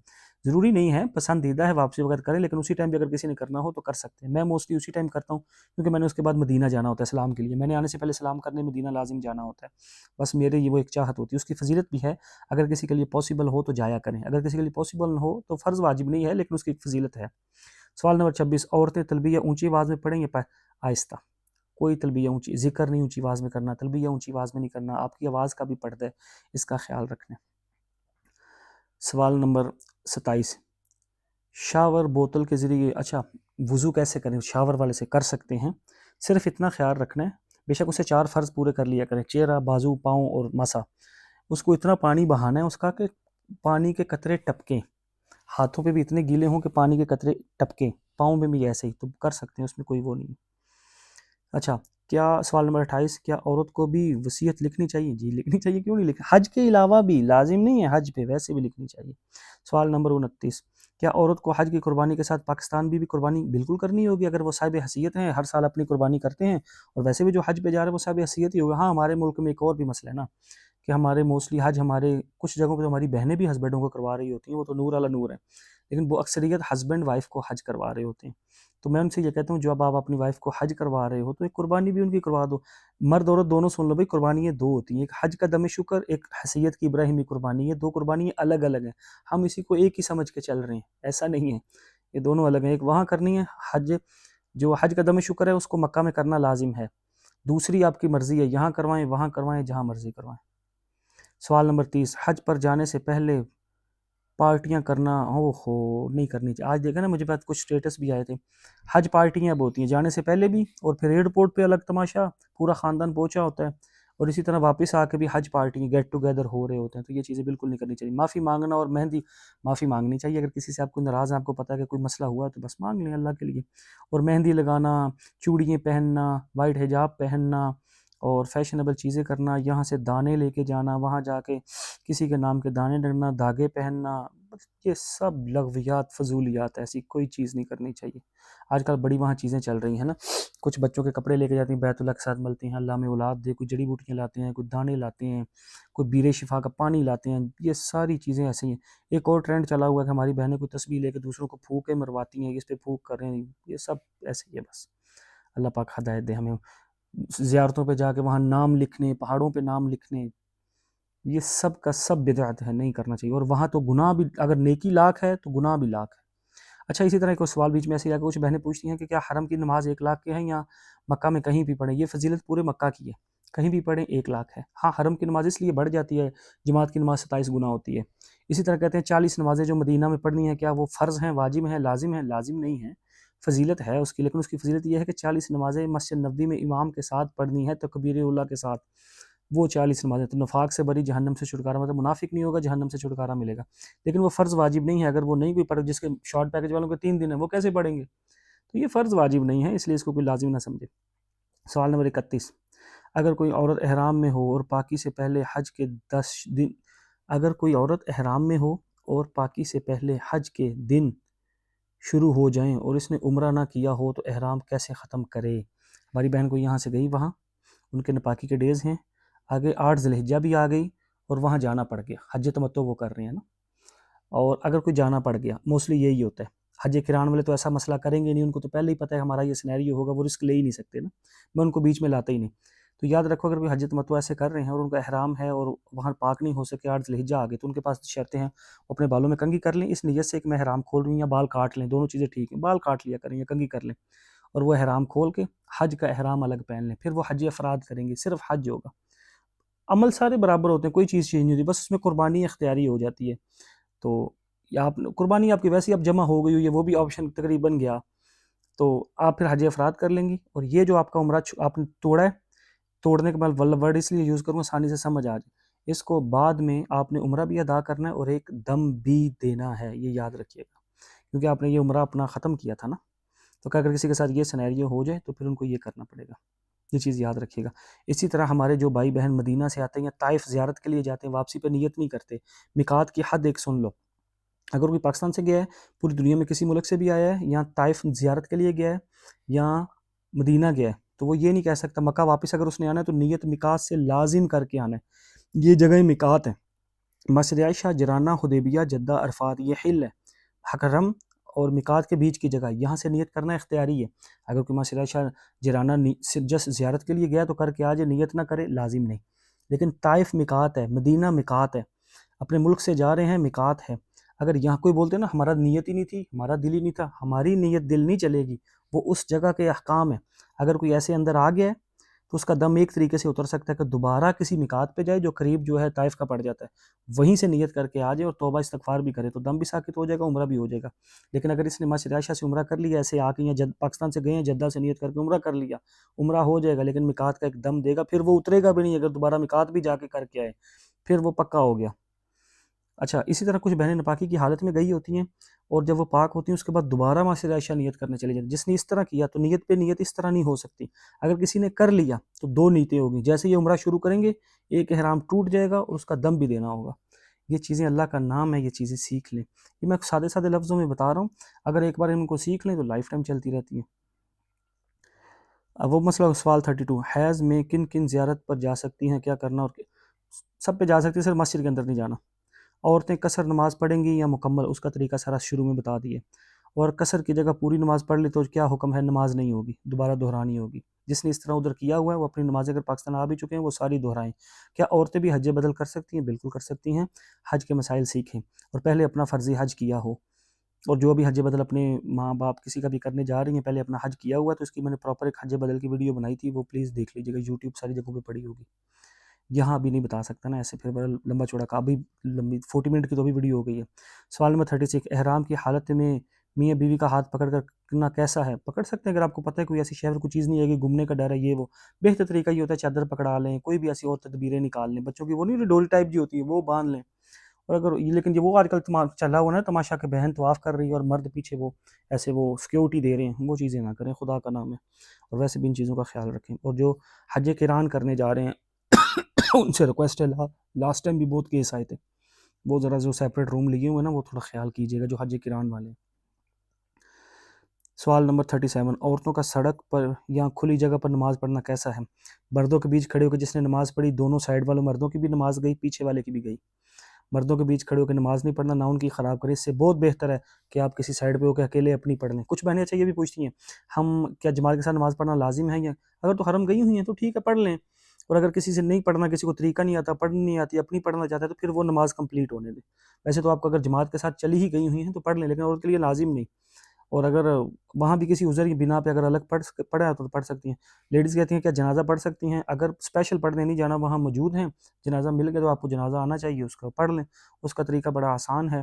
ضروری نہیں ہے، پسندیدہ ہے واپسی وقت کریں، لیکن اسی ٹائم بھی اگر کسی نے کرنا ہو تو کر سکتے ہیں. میں موسٹلی اسی ٹائم کرتا ہوں کیونکہ میں نے اس کے بعد مدینہ جانا ہوتا ہے سلام کے لیے. میں نے آنے سے پہلے سلام کرنے مدینہ لازم جانا ہوتا ہے، بس میرے یہ وہ ایک چاہت ہوتی ہے. اس کی فضیلت بھی ہے، اگر کسی کے لیے پاسبل ہو تو جایا کریں، اگر کسی کے لیے پاسبل نہ ہو تو فرض واجب نہیں ہے لیکن اس کی ایک فضیلت ہے. سوال نمبر 26، عورتیں تلبیہ اونچی آواز میں پڑھیں یا آہستہ؟ کوئی تلبیہ اونچی ذکر نہیں اونچی آواز میں کرنا، تلبیہ اونچی آواز میں نہیں کرنا. آپ کی آواز کا بھی پردہ ہے، اس کا خیال رکھنا. سوال نمبر 27، شاور بوتل کے ذریعے، اچھا وضو کیسے کریں؟ شاور والے سے کر سکتے ہیں، صرف اتنا خیال رکھنا ہے، بے شک اسے 4 فرض پورے کر لیا کریں، چہرہ، بازو، پاؤں اور مسا. اس کو اتنا پانی بہانا ہے اس کا کہ پانی کے قطرے ٹپکیں، ہاتھوں پہ بھی اتنے گیلے ہوں کہ پانی کے قطرے ٹپکیں، پاؤں پہ بھی ایسے ہی، تو کر سکتے ہیں، اس میں کوئی وہ نہیں. اچھا، کیا سوال نمبر 28، کیا عورت کو بھی وصیت لکھنی چاہیے؟ جی لکھنی چاہیے، کیوں نہیں لکھنی، حج کے علاوہ بھی، لازم نہیں ہے حج پہ، ویسے بھی لکھنی چاہیے. سوال نمبر 29، کیا عورت کو حج کی قربانی کے ساتھ پاکستان بھی قربانی بالکل کرنی ہوگی اگر وہ صاحب حیثیت ہیں، ہر سال اپنی قربانی کرتے ہیں، اور ویسے بھی جو حج پہ جا رہے ہیں وہ صاحب حیثیت ہی ہوگا؟ ہاں، ہمارے ملک میں ایک اور بھی مسئلہ ہے نا کہ ہمارے موسٹلی حج، ہمارے کچھ جگہوں پہ تو ہماری بہنیں بھی ہسبینڈوں کو کروا رہی ہوتی ہیں، وہ تو نور علی نور ہیں، لیکن وہ اکثریت ہسبینڈ وائف کو حج کروا رہے ہوتے ہیں. تو میں ان سے یہ کہتا ہوں جب آپ اپنی وائف کو حج کروا رہے ہو تو ایک قربانی بھی ان کی کروا دو. مرد عورت دونوں سن لو بھائی، قربانیاں دو ہوتی ہیں، ایک حج کا دم شکر، ایک حیثیت کی ابراہیمی قربانی ہے. دو قربانیاں الگ الگ ہیں. ہم اسی کو ایک ہی سمجھ کے چل رہے ہیں، ایسا نہیں ہے. یہ دونوں الگ ہیں. ایک وہاں کرنی ہے حج، جو حج کا دم شکر ہے اس کو مکہ میں کرنا لازم ہے. دوسری آپ کی مرضی ہے، یہاں کروائیں وہاں کروائیں جہاں مرضی کروائیں. سوال نمبر 30، حج پر جانے سے پہلے پارٹیاں کرنا نہیں کرنی چاہیے. آج دیکھا نا مجھے بعد کچھ سٹیٹس بھی آئے تھے، حج پارٹیاں اب ہوتی ہیں جانے سے پہلے بھی، اور پھر ایئرپورٹ پہ الگ تماشا، پورا خاندان پہنچا ہوتا ہے، اور اسی طرح واپس آ کے بھی حج پارٹی گیٹ ٹوگیدر ہو رہے ہوتے ہیں. تو یہ چیزیں بالکل نہیں کرنی چاہیے. معافی مانگنا اور مہندی، معافی مانگنی چاہیے اگر کسی سے آپ کو ناراض ہیں، آپ کو پتہ ہے کہ کوئی مسئلہ ہوا ہے تو بس مانگ لیں اللہ کے لیے. اور مہندی لگانا، چوڑیاں پہننا، وائٹ حجاب پہننا، اور فیشنیبل چیزیں کرنا، یہاں سے دانے لے کے جانا، وہاں جا کے کسی کے نام کے دانے ڈرنا، دھاگے پہننا، یہ سب لغویات، فضولیات، ایسی کوئی چیز نہیں کرنی چاہیے. آج کل بڑی وہاں چیزیں چل رہی ہیں نا، کچھ بچوں کے کپڑے لے کے جاتی ہیں، بیت اللہ کے ساتھ ملتی ہیں، اللہ میں اولاد دے، کوئی جڑی بوٹیاں لاتے ہیں، کوئی دانے لاتے ہیں، کوئی بیر شفا کا پانی لاتے ہیں. یہ ساری چیزیں ایسی ہیں. ایک اور ٹرینڈ چلا ہوا ہے کہ ہماری بہنیں کوئی تسبیح لے کے دوسروں کو پھونکے مرواتی ہیں، اس پہ پھونک کر رہے ہیں. یہ سب ایسے ہی ہے. بس اللہ پاک ہدایت دے ہمیں. زیارتوں پہ جا کے وہاں نام لکھنے، پہاڑوں پہ نام لکھنے، یہ سب کا سب بدعت ہے، نہیں کرنا چاہیے. اور وہاں تو گناہ بھی، اگر نیکی لاکھ ہے تو گناہ بھی لاکھ ہے. اچھا، اسی طرح ایک اور سوال بیچ میں ایسے ہی آ کے کچھ بہنیں پوچھتی ہیں کہ کیا حرم کی نماز 1 لاکھ کے ہیں یا مکہ میں کہیں بھی پڑھیں؟ یہ فضیلت پورے مکہ کی ہے، کہیں بھی پڑھیں 1 لاکھ ہے. ہاں، حرم کی نماز اس لیے بڑھ جاتی ہے، جماعت کی نماز 27 گنا ہوتی ہے. اسی طرح کہتے ہیں 40 نمازیں جو مدینہ میں پڑھنی ہیں، کیا وہ فرض ہیں، واجب ہیں، لازم ہیں؟ لازم نہیں ہیں، فضیلت ہے اس کی. لیکن اس کی فضیلت یہ ہے کہ 40 نمازیں مسجد نبوی میں امام کے ساتھ پڑھنی ہے، تکبیر اولیٰ کے ساتھ. وہ 40 نمازیں تو نفاق سے بری، جہنم سے چھٹکارا، مطلب منافق نہیں ہوگا، جہنم سے چھٹکارا ملے گا. لیکن وہ فرض واجب نہیں ہے. اگر وہ نہیں کوئی پڑھ، جس کے شارٹ پیکج والوں کے 3 دن ہیں، وہ کیسے پڑھیں گے؟ تو یہ فرض واجب نہیں ہے، اس لیے اس کو کوئی لازم نہ سمجھے. سوال نمبر 31، اگر کوئی عورت احرام میں ہو اور پاکی سے پہلے حج کے 10 دن اگر کوئی عورت احرام میں ہو اور پاکی سے پہلے حج کے دن شروع ہو جائیں اور اس نے عمرہ نہ کیا ہو تو احرام کیسے ختم کرے؟ ہماری بہن کو یہاں سے گئی، وہاں ان کے نپاکی کے ڈیز ہیں، آگے 8 ذی الحجہ بھی آ گئی اور وہاں جانا پڑ گیا. حج تمتع وہ کر رہے ہیں نا. اور اگر کوئی جانا پڑ گیا، موسٹلی یہی ہوتا ہے. حج کران والے تو ایسا مسئلہ کریں گے نہیں، ان کو تو پہلے ہی پتہ ہے ہمارا یہ سینیریو ہوگا، وہ رسک لے ہی نہیں سکتے نا. میں ان کو بیچ میں لاتا ہی نہیں. تو یاد رکھو، اگر کوئی حج تمتع ایسے کر رہے ہیں اور ان کا احرام ہے اور وہاں پاک نہیں ہو سکے، 8 ذی الحجہ آ گئی، تو ان کے پاس شرطیں ہیں. وہ اپنے بالوں میں کنگھی کر لیں اس نیت سے کہ میں احرام کھول رہی ہوں، یا بال کاٹ لیں، دونوں چیزیں ٹھیک ہیں. بال کاٹ لیا کریں یا کنگھی کر لیں، اور وہ احرام کھول کے حج کا احرام الگ پہن لیں. پھر وہ حج افراد کریں گے، صرف حج ہوگا. عمل سارے برابر ہوتے ہیں، کوئی چیز چینج نہیں ہوتی، بس اس میں قربانی اختیاری ہو جاتی ہے. تو یا آپ قربانی آپ کی ویسے اب جمع ہو گئی ہوئی ہے، وہ بھی آپشن تقریباً گیا، تو آپ پھر حج افراد کر لیں گی. اور یہ جو آپ کا عمرہ آپ نے توڑا ہے، توڑنے کے بعد ورڈ اس لیے یوز کروں آسانی سے سمجھ آ جائے، اس کو بعد میں آپ نے عمرہ بھی ادا کرنا ہے اور ایک دم بھی دینا ہے، یہ یاد رکھیے گا، کیونکہ آپ نے یہ عمرہ اپنا ختم کیا تھا نا. تو اگر کسی کے ساتھ یہ سینیریو ہو جائے تو پھر ان کو یہ کرنا پڑے گا. یہ چیز یاد رکھیے گا. اسی طرح ہمارے جو بھائی بہن مدینہ سے آتے ہیں یا طائف زیارت کے لیے جاتے ہیں، واپسی پہ نیت نہیں کرتے. میقات کی حد ایک سن لو، اگر کوئی پاکستان سے گیا ہے، پوری دنیا میں کسی ملک سے بھی آیا ہے، یا طائف زیارت کے لیے گیا ہے یا مدینہ گیا ہے، تو وہ یہ نہیں کہہ سکتا مکہ واپس اگر اس نے آنا ہے تو نیت میقات سے لازم کر کے آنا ہے. یہ جگہ میقات ہیں، مسجد عائشہ، جرانہ، حدیبیہ، جدہ، عرفات، یہ حل ہے، حرم اور میقات کے بیچ کی جگہ. یہاں سے نیت کرنا اختیاری ہے. اگر کوئی مسجد عائشہ، جرانہ جس زیارت کے لیے گیا تو کر کے آ جائے، نیت نہ کرے لازم نہیں. لیکن طائف میقات ہے، مدینہ میقات ہے، اپنے ملک سے جا رہے ہیں میقات ہے. اگر یہاں کوئی بولتے ہیں نا ہمارا نیت ہی نہیں تھی، ہمارا دل ہی نہیں تھا، ہماری نیت دل نہیں چلے گی، وہ اس جگہ کے احکام ہے. اگر کوئی ایسے اندر آ گیا ہے تو اس کا دم ایک طریقے سے اتر سکتا ہے کہ دوبارہ کسی میقات پہ جائے جو قریب جو ہے طائف کا پڑ جاتا ہے، وہیں سے نیت کر کے آ جائے اور توبہ استغفار بھی کرے، تو دم بھی ساکت ہو جائے گا، عمرہ بھی ہو جائے گا. لیکن اگر اس نے مسجد عائشہ سے عمرہ کر لیا، ایسے آ کے یا پاکستان سے گئے ہیں، جدہ سے نیت کر کے عمرہ کر لیا، عمرہ ہو جائے گا، لیکن میقات کا ایک دم دے گا، پھر وہ اترے گا بھی نہیں. اگر دوبارہ میقات بھی جا کے کر کے آئے پھر وہ پکا ہو گیا. اچھا، اسی طرح کچھ بہنیں نپاکی کی حالت میں گئی ہوتی ہیں اور جب وہ پاک ہوتی ہیں اس کے بعد دوبارہ مسجد عائشہ نیت کرنے چلے جاتے. جس نے اس طرح کیا تو نیت پہ نیت اس طرح نہیں ہو سکتی. اگر کسی نے کر لیا تو 2 نیتیں ہوگی. جیسے یہ عمرہ شروع کریں گے، ایک احرام ٹوٹ جائے گا اور اس کا دم بھی دینا ہوگا. یہ چیزیں اللہ کا نام ہے، یہ چیزیں سیکھ لیں. یہ میں سادے سادے لفظوں میں بتا رہا ہوں، اگر ایک بار ان کو سیکھ لیں تو لائف ٹائم چلتی رہتی ہے. اب وہ مسئلہ سوال 32، حیض میں کن کن زیارت پر جا سکتی ہیں، کیا کرنا؟ اور سب پہ جا سکتی ہیں، صرف مسجد کے اندر نہیں جانا. عورتیں قصر نماز پڑھیں گی یا مکمل، اس کا طریقہ سارا شروع میں بتا دیے. اور قصر کی جگہ پوری نماز پڑھ لی تو کیا حکم ہے؟ نماز نہیں ہوگی، دوبارہ دہرانی ہوگی۔ جس نے اس طرح ادھر کیا ہوا ہے وہ اپنی نمازیں اگر پاکستان آ بھی چکے ہیں وہ ساری دہرائیں۔ کیا عورتیں بھی حج بدل کر سکتی ہیں؟ بالکل کر سکتی ہیں، حج کے مسائل سیکھیں اور پہلے اپنا فرضی حج کیا ہو، اور جو بھی حج بدل اپنے ماں باپ کسی کا بھی کرنے جا رہی ہیں پہلے اپنا حج کیا ہوا ہے تو اس کی میں نے پراپر ایک حج بدل کی ویڈیو بنائی تھی، وہ پلیز دیکھ لیجیے گا، یوٹیوب ساری جگہوں پہ پڑی ہوگی، یہاں ابھی نہیں بتا سکتا نا ایسے، پھر بڑا لمبا چوڑا کا ابھی لمبی 40 منٹ کی تو بھی ویڈیو ہو گئی ہے۔ سوال نمبر 36، احرام کی حالت میں میاں بیوی کا ہاتھ پکڑ کر کرنا کیسا ہے؟ پکڑ سکتے ہیں اگر آپ کو پتہ ہے کوئی ایسی شہر کوئی چیز نہیں ہے کہ گھومنے کا ڈر ہے یہ وہ، بہتر طریقہ یہ ہوتا ہے چادر پکڑا لیں، کوئی بھی ایسی اور تدبیریں نکال لیں، بچوں کی وہ نہیں ڈوری ٹائپ جو ہوتی ہے وہ باندھ لیں، اور اگر لیکن یہ وہ آج کل چلا ہوا نا تماشا کہ بہن طواف کر رہی ہے اور مرد پیچھے وہ ایسے وہ سیکیورٹی دے رہے ہیں، وہ چیزیں نہ کریں، خدا کا نام ہے، اور ویسے بھی ان چیزوں کا خیال رکھیں۔ اور جو حج قران کرنے جا رہے ہیں ان سے ریکویسٹ ہے، لاسٹ ٹائم بھی بہت کیس آئے تھے، وہ ذرا جو سیپریٹ روم لیے ہوئے نا وہ تھوڑا خیال کیجیے گا جو حج قران والے ہیں۔ سوال نمبر 37، عورتوں کا سڑک پر یا کھلی جگہ پر نماز پڑھنا کیسا ہے؟ مردوں کے بیچ کھڑے ہو کے جس نے نماز پڑھی دونوں سائیڈ والوں مردوں کی بھی نماز گئی، پیچھے والے کی بھی گئی۔ مردوں کے بیچ کھڑے ہو کے نماز نہیں پڑھنا، نہ ان کی خراب کرے، اس سے بہت بہتر ہے کہ آپ کسی سائیڈ پہ ہو کے اکیلے اپنی پڑھ لیں۔ کچھ بہنیں اچھا یہ بھی پوچھتی ہیں ہم کیا جماعت کے ساتھ نماز پڑھنا لازم ہے؟ یا اگر تو حرم گئی ہوئی ہیں تو ٹھیک ہے پڑھ لیں، اور اگر کسی سے نہیں پڑھنا، کسی کو طریقہ نہیں آتا، پڑھنی نہیں آتی، اپنی پڑھنا چاہتا ہے تو پھر وہ نماز کمپلیٹ ہونے دیں۔ ویسے تو آپ کو اگر جماعت کے ساتھ چلی ہی گئی ہوئی ہیں تو پڑھ لیں، لیکن عورت کے لیے لازم نہیں، اور اگر وہاں بھی کسی عذر کی بنا پہ اگر الگ پڑھا تو پڑھ سکتی ہیں۔ لیڈیز کہتی ہیں کیا جنازہ پڑھ سکتی ہیں؟ اگر اسپیشل پڑھنے نہیں جانا، وہاں موجود ہیں، جنازہ مل گیا تو آپ کو جنازہ آنا چاہیے، اس کا پڑھ لیں، اس کا طریقہ بڑا آسان ہے۔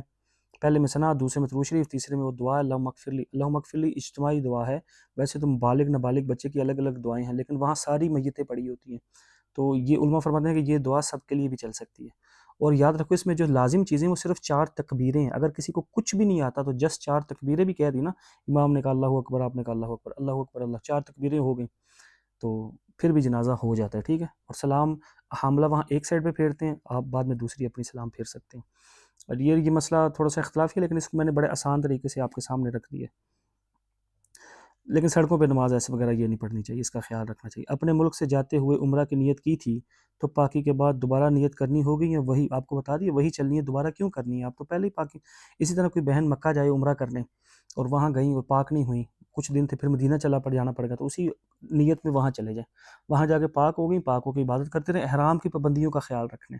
پہلے میں ثنا، دوسرے میں درود شریف، تیسرے میں وہ دعا اللہم اغفر لی۔ اللہم اغفر لی اجتماعی دعا ہے، ویسے تو بالغ نابالغ بچے کی الگ الگ دعائیں ہیں، لیکن وہاں ساری میتیں پڑھی ہوتی ہیں، تو یہ علماء فرماتے ہیں کہ یہ دعا سب کے لیے بھی چل سکتی ہے۔ اور یاد رکھو اس میں جو لازم چیزیں وہ صرف 4 تکبیریں ہیں، اگر کسی کو کچھ بھی نہیں آتا تو جسٹ 4 تکبیریں بھی کہہ دی نا، امام نے کہا اللہ اکبر، آپ نے کہا اللہ اکبر، اللہ اکبر، اللہ، 4 تکبیریں ہو گئیں تو پھر بھی جنازہ ہو جاتا ہے، ٹھیک ہے۔ اور سلام حاملہ وہاں ایک سائڈ پہ پھیرتے ہیں، آپ بعد میں دوسری اپنی سلام پھیر سکتے ہیں، اور یہ مسئلہ تھوڑا سا اختلافی ہے لیکن اس کو میں نے بڑے آسان طریقے سے آپ کے سامنے رکھ دیا ہے۔ لیکن سڑکوں پہ نماز ایسے وغیرہ یہ نہیں پڑھنی چاہیے، اس کا خیال رکھنا چاہیے۔ اپنے ملک سے جاتے ہوئے عمرہ کی نیت کی تھی تو پاکی کے بعد دوبارہ نیت کرنی ہوگی یا وہی آپ کو بتا دیے وہی چلنی ہے، دوبارہ کیوں کرنی ہے؟ آپ تو پہلے ہی پاکی۔ اسی طرح کوئی بہن مکہ جائے عمرہ کرنے اور وہاں گئیں اور پاک نہیں ہوئیں، کچھ دن تھے، پھر مدینہ جانا پڑے گا تو اسی نیت میں وہاں چلے جائیں، وہاں جا کے پاک ہو گئیں، پاک ہو کے عبادت کرتے رہیں، احرام کی پابندیوں کا خیال رکھنے،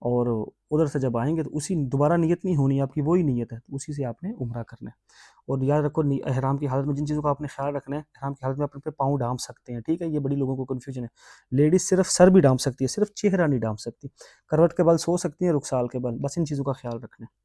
اور ادھر سے جب آئیں گے تو اسی دوبارہ نیت نہیں ہونی، آپ کی وہی نیت ہے تو اسی سے آپ نے عمرہ کرنا ہے۔ اور یاد رکھو احرام کی حالت میں جن چیزوں کا آپ نے خیال رکھنا ہے، احرام کی حالت میں اپنے پہ پاؤں ڈھانپ سکتے ہیں، ٹھیک ہے، یہ بڑی لوگوں کو کنفیوژن ہے، لیڈیز صرف سر بھی ڈھانپ سکتی ہے، صرف چہرہ نہیں ڈھانپ سکتی، کروٹ کے بل سو سکتی ہیں، رخسال کے بل، بس ان چیزوں کا خیال رکھنا ہے۔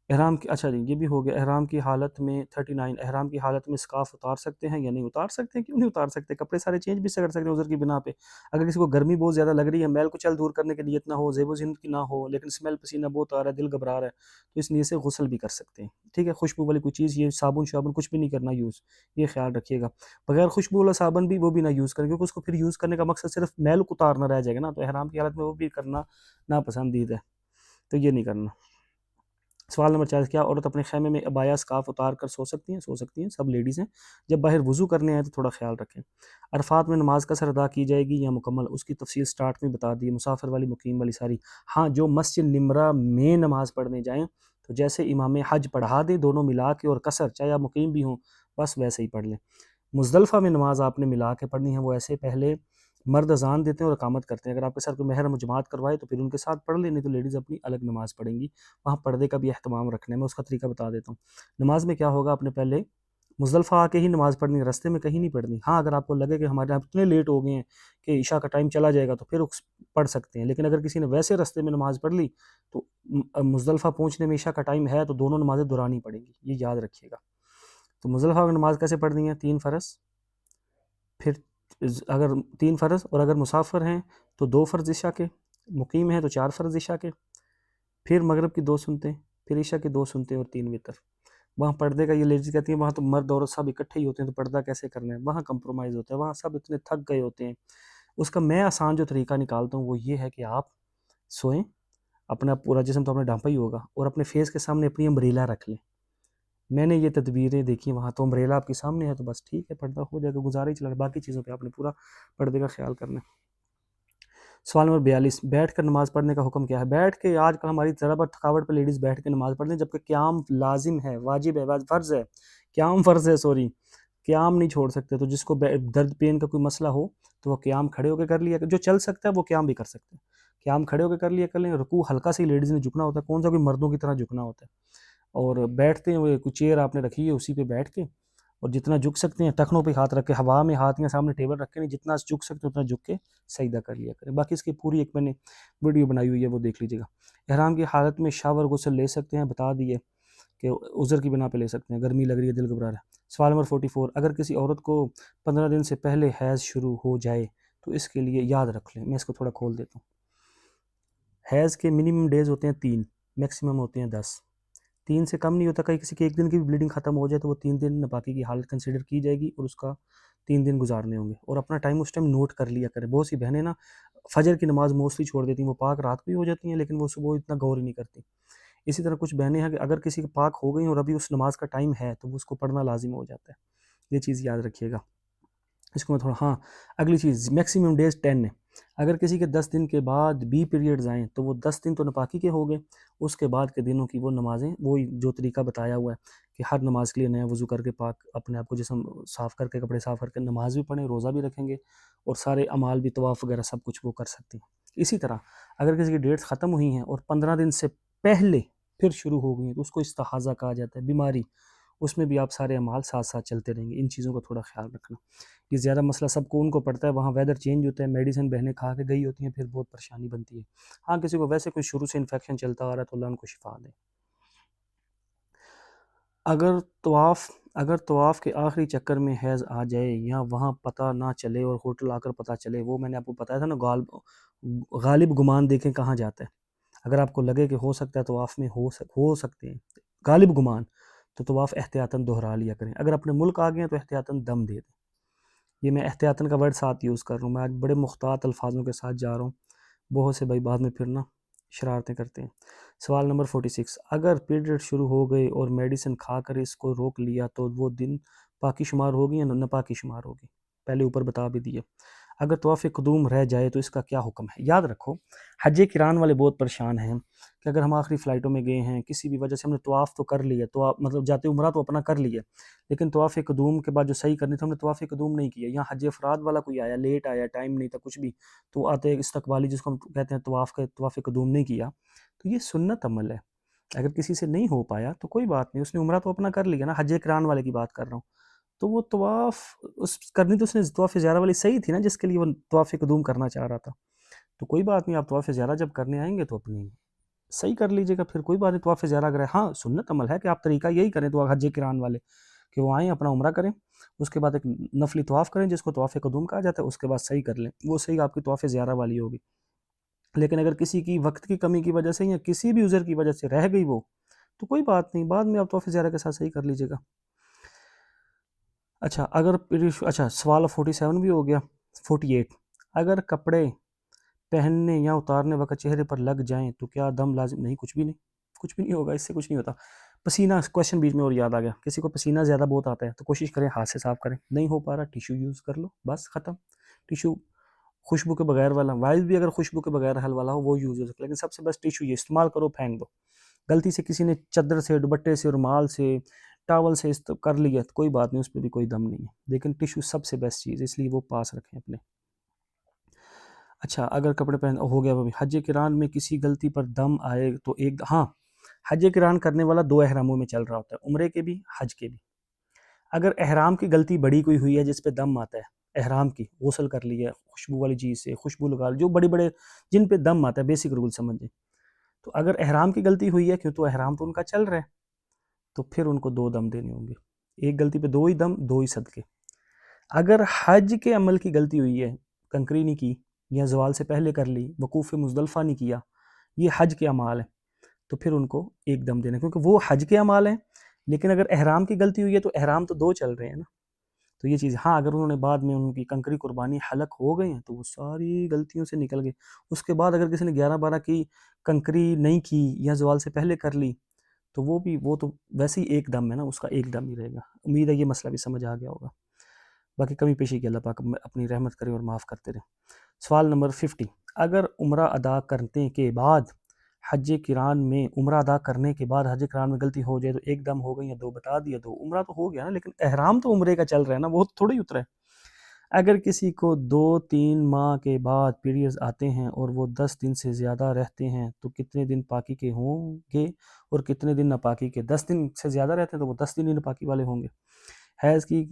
احرام کی اچھا جی یہ بھی ہو گیا، احرام کی حالت میں 39، احرام کی حالت میں اسکارف اتار سکتے ہیں یا نہیں اتار سکتے ہیں؟ کیوں نہیں اتار سکتے، کپڑے سارے چینج بھی کر سکتے ہیں عذر کی بنا پہ۔ اگر کسی کو گرمی بہت زیادہ لگ رہی ہے، میل کو چل دور کرنے کی نیت نہ ہو، زیب و زینت کی نہ ہو، لیکن اسمیل پسینہ بہت آ رہا ہے، دل گھبرا رہا ہے، تو اس نیت سے غسل بھی کر سکتے ہیں، ٹھیک ہے۔ خوشبو والی کوئی چیز، یہ صابن شابن کچھ بھی نہیں کرنا یوز، یہ خیال رکھیے گا۔ بغیر خوشبو والا صابن بھی وہ بھی نہ یوز کریں، کیونکہ اس کو پھر یوز کرنے کا مقصد صرف میل کو اتارنا رہ جائے گا نا، تو احرام کی حالت میں وہ بھی کرنا ناپسندیدہ ہے، تو یہ نہیں کرنا۔ سوال نمبر 40، کیا عورت اپنے خیمے میں عبایا اسکارف اتار کر سو سکتی ہیں؟ سو سکتی ہیں، سب لیڈیز ہیں۔ جب باہر وضو کرنے آئے تو تھوڑا خیال رکھیں۔ عرفات میں نماز قصر ادا کی جائے گی یا مکمل؟ اس کی تفصیل سٹارٹ میں بتا دی، مسافر والی، مقیم والی ساری۔ ہاں جو مسجد نمرہ میں نماز پڑھنے جائیں تو جیسے امام حج پڑھا دیں دونوں ملا کے، اور قصر چاہے آپ مقیم بھی ہوں بس ویسے ہی پڑھ لیں۔ مزدلفہ میں نماز آپ نے ملا کے پڑھنی ہے، وہ ایسے پہلے مرد اذان دیتے ہیں اور اقامت کرتے ہیں، اگر آپ کے ساتھ کوئی محرم جماعت کروائے تو پھر ان کے ساتھ پڑھ لیں، نہیں تو لیڈیز اپنی الگ نماز پڑھیں گی، وہاں پردے کا بھی اہتمام رکھنا ہے، میں اس کا طریقہ بتا دیتا ہوں۔ نماز میں کیا ہوگا، آپ نے پہلے مزدلفہ آ کے ہی نماز پڑھنی ہے، رستے میں کہیں نہیں پڑھنی۔ ہاں اگر آپ کو لگے کہ ہمارے یہاں اتنے لیٹ ہو گئے ہیں کہ عشاء کا ٹائم چلا جائے گا تو پھر پڑھ سکتے ہیں، لیکن اگر کسی نے ویسے رستے میں نماز پڑھ لی تو مزدلفہ پہنچنے میں عشاء کا ٹائم ہے تو دونوں نمازیں دہرانی پڑیں گی، یہ یاد رکھیے گا۔ تو مزدلفہ کی نماز کیسے پڑھنی ہے؟ 3 فرض، پھر اگر 3 فرض، اور اگر مسافر ہیں تو 2 فرض عشاء کے، مقیم ہیں تو 4 فرض عشاء کے، پھر مغرب کی 2 سنتیں، پھر عشاء کی 2 سنتیں اور 3 وتر۔ وہاں پردے کا یہ لیڈیز کہتی ہیں وہاں تو مرد عورت سب اکٹھے ہی ہوتے ہیں تو پردہ کیسے کرنا ہے، وہاں کمپرومائز ہوتا ہے، وہاں سب اتنے تھک گئے ہوتے ہیں۔ اس کا میں آسان جو طریقہ نکالتا ہوں وہ یہ ہے کہ آپ سوئیں، اپنا پورا جسم تو آپ نے ڈھانپا ہی ہوگا، اور اپنے فیس کے سامنے اپنی امبریلا رکھ لیں۔ میں نے یہ تدبیریں دیکھی، وہاں تو امبریلا آپ کے سامنے ہے تو بس ٹھیک ہے، پردہ ہو جائے گا، گزارا ہی چلا، باقی چیزوں پہ آپ نے پورا پردے کا خیال کرنا ہے۔ سوال نمبر 42، بیٹھ کر نماز پڑھنے کا حکم کیا ہے؟ بیٹھ کے آج کل ہماری ذرا بر تھکاوٹ پہ لیڈیز بیٹھ کے نماز پڑھتے ہیں، جبکہ قیام لازم ہے، واجب ہے، فرض ہے، قیام فرض ہے، سوری، قیام نہیں چھوڑ سکتے۔ تو جس کو درد پین کا کوئی مسئلہ ہو تو وہ قیام کھڑے ہو کے کر لیا، جو چل سکتا ہے وہ قیام بھی کر سکتے ہیں، قیام کھڑے ہو کے کر لیا کر لیں۔ رکوع ہلکا سی لیڈیز نے جھکنا ہوتا ہے، کون سا کوئی مردوں کی طرح جھکنا ہوتا ہے، اور بیٹھتے ہیں وہ کوئی چیئر آپ نے رکھی ہے اسی پہ بیٹھ کے، اور جتنا جھک سکتے ہیں ٹخنوں پہ ہاتھ رکھ کے، ہوا میں ہاتھ کے سامنے ٹیبل رکھے نہیں، جتنا جھک سکتے ہیں اتنا جھک کے سجدہ کر لیا کریں۔ باقی اس کی پوری ایک میں نے ویڈیو بنائی ہوئی ہے، وہ دیکھ لیجیے گا۔ احرام کی حالت میں شاور غسل لے سکتے ہیں؟ بتا دیے کہ عذر کی بنا پہ لے سکتے ہیں، گرمی لگ رہی ہے، دل گھبرا رہا ہے۔ سوال نمبر 44، اگر کسی عورت کو 15 دن سے پہلے حیض شروع ہو جائے تو اس کے لیے یاد رکھ لیں۔ میں اس کو تھوڑا کھول دیتا ہوں۔ حیض کے منیمم ڈیز ہوتے ہیں 3، میکسیمم ہوتے ہیں 10، 3 سے کم نہیں ہوتا۔ کہیں کسی کے ایک دن کی بھی بلیڈنگ ختم ہو جائے تو وہ 3 دن ناپاکی کی حالت کنسیڈر کی جائے گی، اور اس کا 3 دن گزارنے ہوں گے، اور اپنا ٹائم اس ٹائم نوٹ کر لیا کریں۔ بہت سی بہنیں نا فجر کی نماز موسٹلی چھوڑ دیتی ہیں، وہ پاک رات کو ہی ہو جاتی ہیں لیکن وہ صبح اتنا غور ہی نہیں کرتی۔ اسی طرح کچھ بہنیں ہیں کہ اگر کسی کے پاک ہو گئی اور ابھی اس نماز کا ٹائم ہے تو وہ اس کو پڑھنا لازم ہو جاتا ہے، یہ چیز یاد رکھیے گا۔ اس کو میں تھوڑا اگلی چیز میکسیمم ڈیز 10 ہے۔ اگر کسی کے 10 دن کے بعد بھی پیریڈز آئیں تو وہ 10 دن تو ناپاکی کے ہو گئے، اس کے بعد کے دنوں کی وہ نمازیں، وہی جو طریقہ بتایا ہوا ہے کہ ہر نماز کے لیے نیا وضو کر کے پاک اپنے آپ کو جسم صاف کر کے کپڑے صاف کر کے نماز بھی پڑھیں، روزہ بھی رکھیں گے، اور سارے اعمال بھی طواف وغیرہ سب کچھ وہ کر سکتے ہیں۔ اسی طرح اگر کسی کی ڈیٹس ختم ہوئی ہیں اور 15 دن سے پہلے پھر شروع ہو گئی ہیں تو اس کو استحاضہ کہا جاتا ہے، بیماری، اس میں بھی آپ سارے اعمال ساتھ ساتھ چلتے رہیں گے۔ ان چیزوں کا تھوڑا خیال رکھنا۔ یہ زیادہ مسئلہ سب کو ان کو پڑتا ہے، وہاں ویدر چینج ہوتا ہے، میڈیسن بہنیں کھا کے گئی ہوتی ہیں، پھر بہت پریشانی بنتی ہے۔ کسی کو ویسے کوئی شروع سے انفیکشن چلتا آ رہا ہے تو اللہ ان کو شفا دے۔ اگر طواف کے آخری چکر میں حیض آ جائے یا وہاں پتہ نہ چلے اور ہوٹل آ کر پتہ چلے، وہ میں نے آپ کو بتایا تھا نا، غالب گمان دیکھیں کہاں جاتا ہے۔ اگر آپ کو لگے کہ ہو سکتا ہے طواف میں ہو سکتے ہیں غالب گمان، تو طواف احتیاطاً دہرا لیا کریں۔ اگر اپنے ملک آ گئے ہیں تو احتیاطاً دم دے دیں۔ یہ میں احتیاطاً کا ورڈ ساتھ یوز کر رہا ہوں، میں آج بڑے محتاط الفاظوں کے ساتھ جا رہا ہوں، بہت سے بھائی بعد میں پھرنا شرارتیں کرتے ہیں۔ سوال نمبر 46، اگر پیریڈ شروع ہو گئے اور میڈیسن کھا کر اس کو روک لیا تو وہ دن پاکی شمار ہوگی یا ناپاکی شمار ہوگی؟ پہلے اوپر بتا بھی دیے۔ اگر طواف قدوم رہ جائے تو اس کا کیا حکم ہے؟ یاد رکھو، حج کران والے بہت پریشان ہیں کہ اگر ہم آخری فلائٹوں میں گئے ہیں، کسی بھی وجہ سے ہم نے طواف تو کر لیا، تو مطلب جاتے عمرہ تو اپنا کر لیا، لیکن طواف قدوم کے بعد جو صحیح کرنی تھی ہم نے طواف قدوم نہیں کیا، یا حج افراد والا کوئی آیا، لیٹ آیا، ٹائم نہیں تھا، کچھ بھی، تو آتے استقبالی جس کو ہم کہتے ہیں طواف قدوم نہیں کیا، تو یہ سنت عمل ہے۔ اگر کسی سے نہیں ہو پایا تو کوئی بات نہیں، اس نے عمرہ تو اپنا کر لیا نا، حج کران والے کی بات کر رہا ہوں، تو وہ طواف کرنی تو اس نے طواف زیارہ والی صحیح تھی نا، جس کے لیے وہ طواف قدوم کرنا چاہ رہا تھا، تو کوئی بات نہیں، آپ طواف زیارہ جب کرنے آئیں گے تو اپنی صحیح کر لیجیے گا، پھر کوئی بات نہیں، طواف زیارہ کریں۔ سنت عمل ہے کہ آپ طریقہ یہی کریں تو حج کران والے کہ وہ آئیں اپنا عمرہ کریں، اس کے بعد ایک نفلی طواف کریں جس کو طواف قدوم کہا جاتا ہے، اس کے بعد صحیح کر لیں، وہ صحیح آپ کی طواف زیارہ والی ہوگی۔ لیکن اگر کسی کی وقت کی کمی کی وجہ سے یا کسی بھی عذر کی وجہ سے رہ گئی وہ، تو کوئی بات نہیں، بعد میں آپ طواف زیارہ کے ساتھ صحیح کر لیجیے گا۔ سوال 47 بھی ہو گیا۔ 48، اگر کپڑے پہننے یا اتارنے وقت چہرے پر لگ جائیں تو کیا دم لازم؟ نہیں، کچھ بھی نہیں ہوگا، اس سے کچھ نہیں ہوتا۔ پسینہ، کویشچن بیچ میں اور یاد آ گیا، کسی کو پسینہ زیادہ بہت آتا ہے تو کوشش کریں ہاتھ سے صاف کریں، نہیں ہو پا رہا ٹیشو یوز کر لو، بس ختم۔ ٹیشو خوشبو کے بغیر والا، وائز بھی اگر خوشبو کے بغیر حل والا ہو وہ یوز ہو سکتا ہے، لیکن سب سے بیسٹ ٹیشو یہ استعمال کرو، پھینک دو۔ غلطی سے کسی نے چادر سے، دوپٹے سے، رومال سے، ٹاول سے کر لیا تو کوئی بات نہیں، اس پہ بھی کوئی دم نہیں ہے، لیکن ٹیشو سب سے بیسٹ چیز، اس لیے وہ پاس رکھیں اپنے۔ اگر کپڑے پہن ہو گیا وہ بھی، حج کران میں کسی غلطی پر دم آئے تو حج کران کرنے والا 2 احراموں میں چل رہا ہوتا ہے، عمرے کے بھی، حج کے بھی۔ اگر احرام کی غلطی بڑی کوئی ہوئی ہے جس پہ دم آتا ہے، احرام کی غسل کر لیا خوشبو والی چیز سے، خوشبو لگا جو بڑے بڑے جن پہ دم آتا ہے، بیسک رول سمجھیں، تو اگر احرام کی غلطی ہوئی ہے کیوں تو احرام تو ان کا چل رہا ہے، تو پھر ان کو 2 دم دینے ہوں گے، ایک غلطی پہ 2 ہی دم، 2 ہی صدقے۔ اگر حج کے عمل کی غلطی ہوئی ہے، کنکری نہیں کی یا زوال سے پہلے کر لی، وقوف مزدلفہ نہیں کیا، یہ حج کے اعمال ہیں، تو پھر ان کو 1 دم دینا، کیونکہ وہ حج کے اعمال ہیں، لیکن اگر احرام کی غلطی ہوئی ہے تو احرام تو 2 چل رہے ہیں نا، تو یہ چیز اگر انہوں نے بعد میں ان کی کنکری قربانی حلق ہو گئے ہیں تو وہ ساری غلطیوں سے نکل گئے، اس کے بعد اگر کسی نے 11-12 کی کنکری نہیں کی یا زوال سے پہلے کر لی تو وہ تو ویسے ہی 1 دم ہے نا، اس کا 1 دم ہی رہے گا۔ امید ہے یہ مسئلہ بھی سمجھ آ گیا ہوگا، باقی کمی پیشی کی اللہ پاک اپنی رحمت کرے اور معاف کرتے رہے۔ سوال نمبر 50، اگر عمرہ ادا کرنے کے بعد حج کران میں عمرہ ادا کرنے کے بعد حج کران میں غلطی ہو جائے تو ایک دم ہو گئی یا دو بتا دیا تو عمرہ تو ہو گیا نا، لیکن احرام تو عمرے کا چل رہا ہے نا، وہ تھوڑی اترا ہے۔ اگر کسی کو 2-3 ماہ کے بعد پیریڈز آتے ہیں اور وہ 10 دن سے زیادہ رہتے ہیں تو کتنے دن پاکی کے ہوں گے اور کتنے دن ناپاکی کے؟ 10 دن سے زیادہ رہتے ہیں تو وہ 10 دن ہی ناپاکی والے ہوں گے۔ حیض کی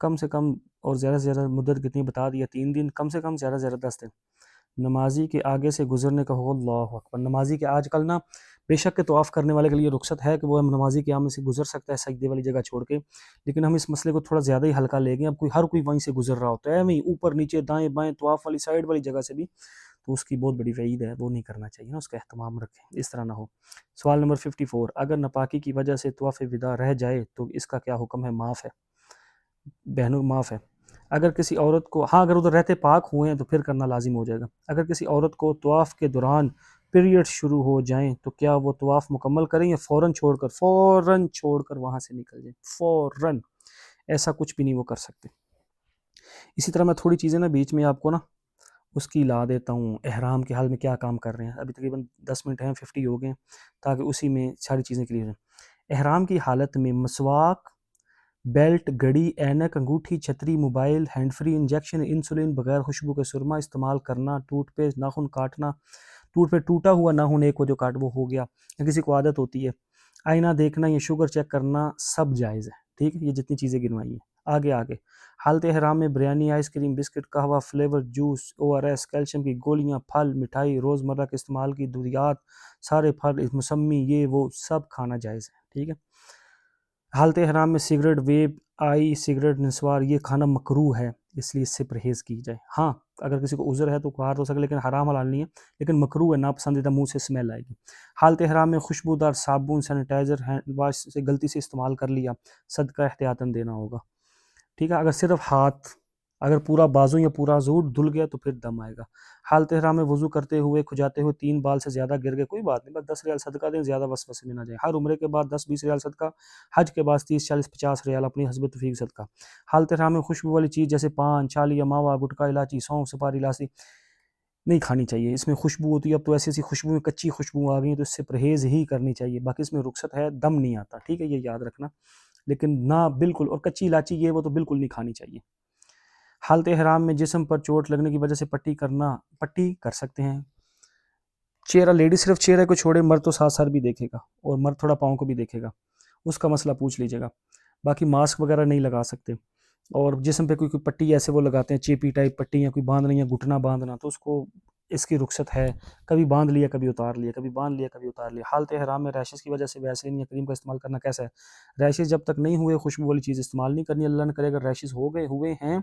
کم سے کم اور زیادہ سے زیادہ مدت کتنی بتا دیا، 3 دن کم سے کم، زیادہ سے زیادہ 10 دن۔ نمازی کے آگے سے گزرنے کا حکم، اللہ اکبر۔ نمازی کے آج کل نا بے شک کہ طواف کرنے والے کے لیے رخصت ہے کہ وہ نمازی کے آمنے سے گزر سکتا ہے سجدے والی جگہ چھوڑ کے، لیکن ہم اس مسئلے کو تھوڑا زیادہ ہی ہلکا لے گئے۔ اب ہر کوئی وہیں سے گزر رہا ہوتا ہے، وہیں اوپر نیچے دائیں بائیں طواف والی سائڈ والی جگہ سے بھی، تو اس کی بہت بڑی وعید ہے، وہ نہیں کرنا چاہیے نا، اس کا اہتمام رکھیں، اس طرح نہ ہو۔ سوال نمبر 54، اگر ناپاکی کی وجہ سے طواف وداع رہ جائے تو اس کا کیا حکم ہے؟ معاف ہے بہنوں، معاف ہے۔ اگر کسی عورت کو، ہاں اگر ادھر رہتے پاک ہوئے ہیں تو پھر کرنا لازم ہو جائے گا۔ اگر کسی عورت کو طواف کے دوران پیریڈ شروع ہو جائیں تو کیا وہ طواف مکمل کریں یا فوراً چھوڑ کر وہاں سے نکل جائیں؟ فوراً، ایسا کچھ بھی نہیں وہ کر سکتے۔ اسی طرح میں تھوڑی چیزیں نا بیچ میں آپ کو نا اس کی لا دیتا ہوں، احرام کے حال میں کیا کام کر رہے ہیں۔ ابھی تقریباً 10 منٹ ہیں، 50 ہو گئے ہیں، تاکہ اسی میں ساری چیزیں کلیئر ہیں۔ احرام کی حالت میں مسواک، بیلٹ، گھڑی، اینک، انگوٹھی، چھتری، mobile, hand free, injection, insulin, بغیر خوشبو کے سرما استعمال کرنا، ٹوتھ پیسٹ، ناخن کاٹنا، ٹوٹا ہوا ناخن ایک وہ جو کاٹ وہ ہو گیا، یا کسی کو عادت ہوتی ہے، آئینہ دیکھنا یا شوگر چیک کرنا، سب جائز ہے، ٹھیک ہے، یہ جتنی چیزیں گنوائی ہیں۔ آگے حالت احرام میں بریانی، آئس کریم، بسکٹ، قہوہ، فلیور، جوس، ORS، کیلشیم کی گولیاں، پھل، مٹھائی، روزمرہ کے استعمال کی ضروریات، سارے پھل، موسمی، یہ وہ سب کھانا جائز ہے، ٹھیک ہے۔ حالت احرام میں سگریٹ، ویپ، سگریٹ، نسوار یہ کھانا مکروہ ہے، اس لیے اس سے پرہیز کی جائے۔ ہاں اگر کسی کو عذر ہے تو باہر ہو سکے، لیکن حرام حلال نہیں ہے، لیکن مکروہ ہے، ناپسندیدہ، منہ سے اسمیل آئے گی۔ حالت احرام میں خوشبودار صابن، سینیٹائزر، ہینڈ واش سے غلطی سے استعمال کر لیا، صدقہ احتیاطاً دینا ہوگا، ٹھیک ہے۔ اگر صرف ہاتھ، اگر پورا بازو یا پورا زور دھل گیا تو پھر دم آئے گا۔ حالت احرام میں وضو کرتے ہوئے کھجاتے ہوئے 3 بال سے زیادہ گر گئے، کوئی بات نہیں، بس 10 ریال صدقہ دیں، زیادہ وسوسے میں نہ جائیں۔ ہر عمرے کے بعد 10-20 ریال صدقہ، حج کے بعد 30-40-50 ریال اپنی حسب توفیق صدقہ۔ حالت احرام میں خوشبو والی چیز جیسے پان، چھالیہ، ماوا، گٹکا، الائچی، سونف، سپاری، لاسی نہیں کھانی چاہیے، اس میں خوشبو ہوتی ہے۔ اب تو ایسی ایسی خوشبو، کچی خوشبو آ گئی ہیں تو اس سے پرہیز ہی کرنی چاہیے، باقی اس میں رخصت ہے، دم نہیں آتا، ٹھیک ہے، یہ یاد رکھنا، لیکن نہ بالکل، اور کچی الائچی یہ وہ تو بالکل نہیں کھانی چاہیے۔ حالت احرام میں جسم پر چوٹ لگنے کی وجہ سے پٹی کر سکتے ہیں۔ چہرہ، لیڈی صرف چہرے کو چھوڑے، مرد تو ساتھ سر بھی دیکھے گا، اور مرد تھوڑا پاؤں کو بھی دیکھے گا، اس کا مسئلہ پوچھ لیجیے گا۔ باقی ماسک وغیرہ نہیں لگا سکتے، اور جسم پہ کوئی پٹی ایسے وہ لگاتے ہیں چیپی ٹائپ پٹی، یا کوئی باندھنا یا گھٹنا باندھنا، تو اس کو، اس کی رخصت ہے، کبھی باندھ لیا کبھی اتار لیا، کبھی باندھ لیا کبھی اتار لیا۔ حالت احرام میں ریشز کی وجہ سے ویسلین یا کریم کا استعمال کرنا کیسا ہے؟ ریشز جب تک نہیں ہوئے خوشبو والی چیز استعمال نہیں کرنی، اللہ نہ کرے اگر ریشز ہوئے ہیں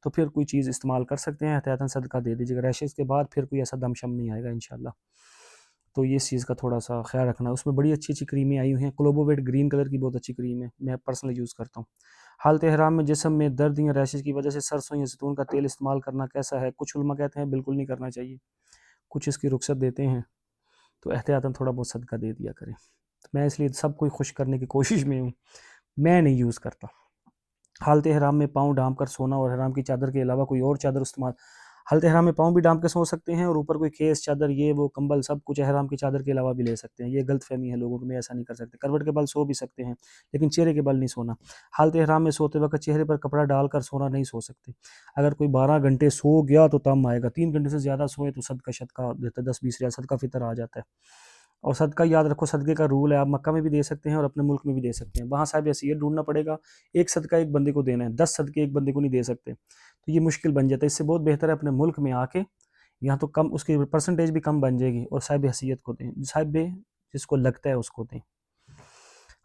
تو پھر کوئی چیز استعمال کر سکتے ہیں، احتیاطاً صدقہ دے دیجیے گا، ریشز کے بعد پھر کوئی ایسا دم شم نہیں آئے گا انشاءاللہ، تو یہ چیز کا تھوڑا سا خیال رکھنا۔ اس میں بڑی اچھی اچھی کریمیں آئی ہوئی ہیں، کلوبوویٹ گرین کلر کی بہت اچھی کریم ہے، میں پرسنلی یوز کرتا ہوں۔ حالت احرام میں جسم میں درد یا ریشز کی وجہ سے سرسوں یا زیتون کا تیل استعمال کرنا کیسا ہے؟ کچھ علماء کہتے ہیں بالکل نہیں کرنا چاہیے، کچھ اس کی رخصت دیتے ہیں، تو احتیاطاً تھوڑا بہت صدقہ دے دیا کریں۔ میں اس لیے سب کو خوش کرنے کی کوشش میں ہوں، میں نہیں یوز کرتا۔ حالت احرام میں پاؤں ڈھانپ کر سونا اور احرام کی چادر کے علاوہ کوئی اور چادر استعمال، حالت احرام میں پاؤں بھی ڈھانپ کے سو سکتے ہیں، اور اوپر کوئی خیس، چادر، یہ وہ کمبل، سب کچھ احرام کی چادر کے علاوہ بھی لے سکتے ہیں، یہ غلط فہمی ہے لوگوں کو، میں ایسا نہیں کر سکتے۔ کروٹ کے بل سو بھی سکتے ہیں، لیکن چہرے کے بل نہیں سونا۔ حالت احرام میں سوتے وقت چہرے پر کپڑا ڈال کر سونا نہیں سو سکتے، اگر کوئی 12 گھنٹے سو گیا تو تم آئے گا، 3 گھنٹے سے زیادہ سوئے تو صدقہ دیتا ہے، 10-20 ریال صدقہ فطر آ جاتا ہے۔ اور صدقہ یاد رکھو، صدقے کا رول ہے، آپ مکہ میں بھی دے سکتے ہیں اور اپنے ملک میں بھی دے سکتے ہیں، وہاں صاحب حیثیت ڈھونڈنا پڑے گا، ایک صدقہ ایک بندے کو دینا ہے، 10 صدقے ایک بندے کو نہیں دے سکتے، تو یہ مشکل بن جاتا ہے، اس سے بہت بہتر ہے اپنے ملک میں آ کے، یہاں تو کم، اس کی پرسنٹیج بھی کم بن جائے گی، اور صاحب حیثیت کو دیں، صاحب جس کو لگتا ہے اس کو دیں۔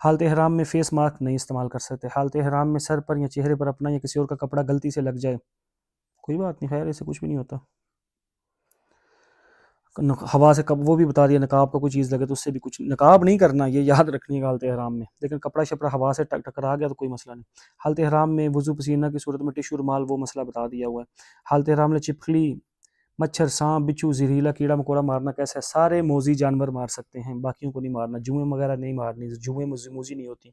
حالت احرام میں فیس ماسک نہیں استعمال کر سکتے۔ حالت احرام میں سر پر یا چہرے پر اپنا یا کسی اور کا کپڑا غلطی سے لگ جائے، کوئی بات نہیں، خیر اسے کچھ بھی نہیں ہوتا، ہوا سے وہ بھی بتا دیا، نقاب کا کوئی چیز لگے تو اس سے بھی کچھ، نقاب نہیں کرنا، یہ یاد رکھنی ہے حالت احرام میں، لیکن کپڑا شپڑا ہوا سے ٹکرا گیا تو کوئی مسئلہ نہیں۔ حالت احرام میں وضو پسینہ کی صورت میں ٹشو رومال، وہ مسئلہ بتا دیا ہوا ہے۔ حالت احرام میں چپکلی مچھر، سانپ، بچھو، زہریلا کیڑا مکوڑا مارنا کیسا ہے؟ سارے موذی جانور مار سکتے ہیں، باقیوں کو نہیں مارنا۔ جوئیں وغیرہ نہیں مارنی، جوئیں موذی نہیں ہوتی،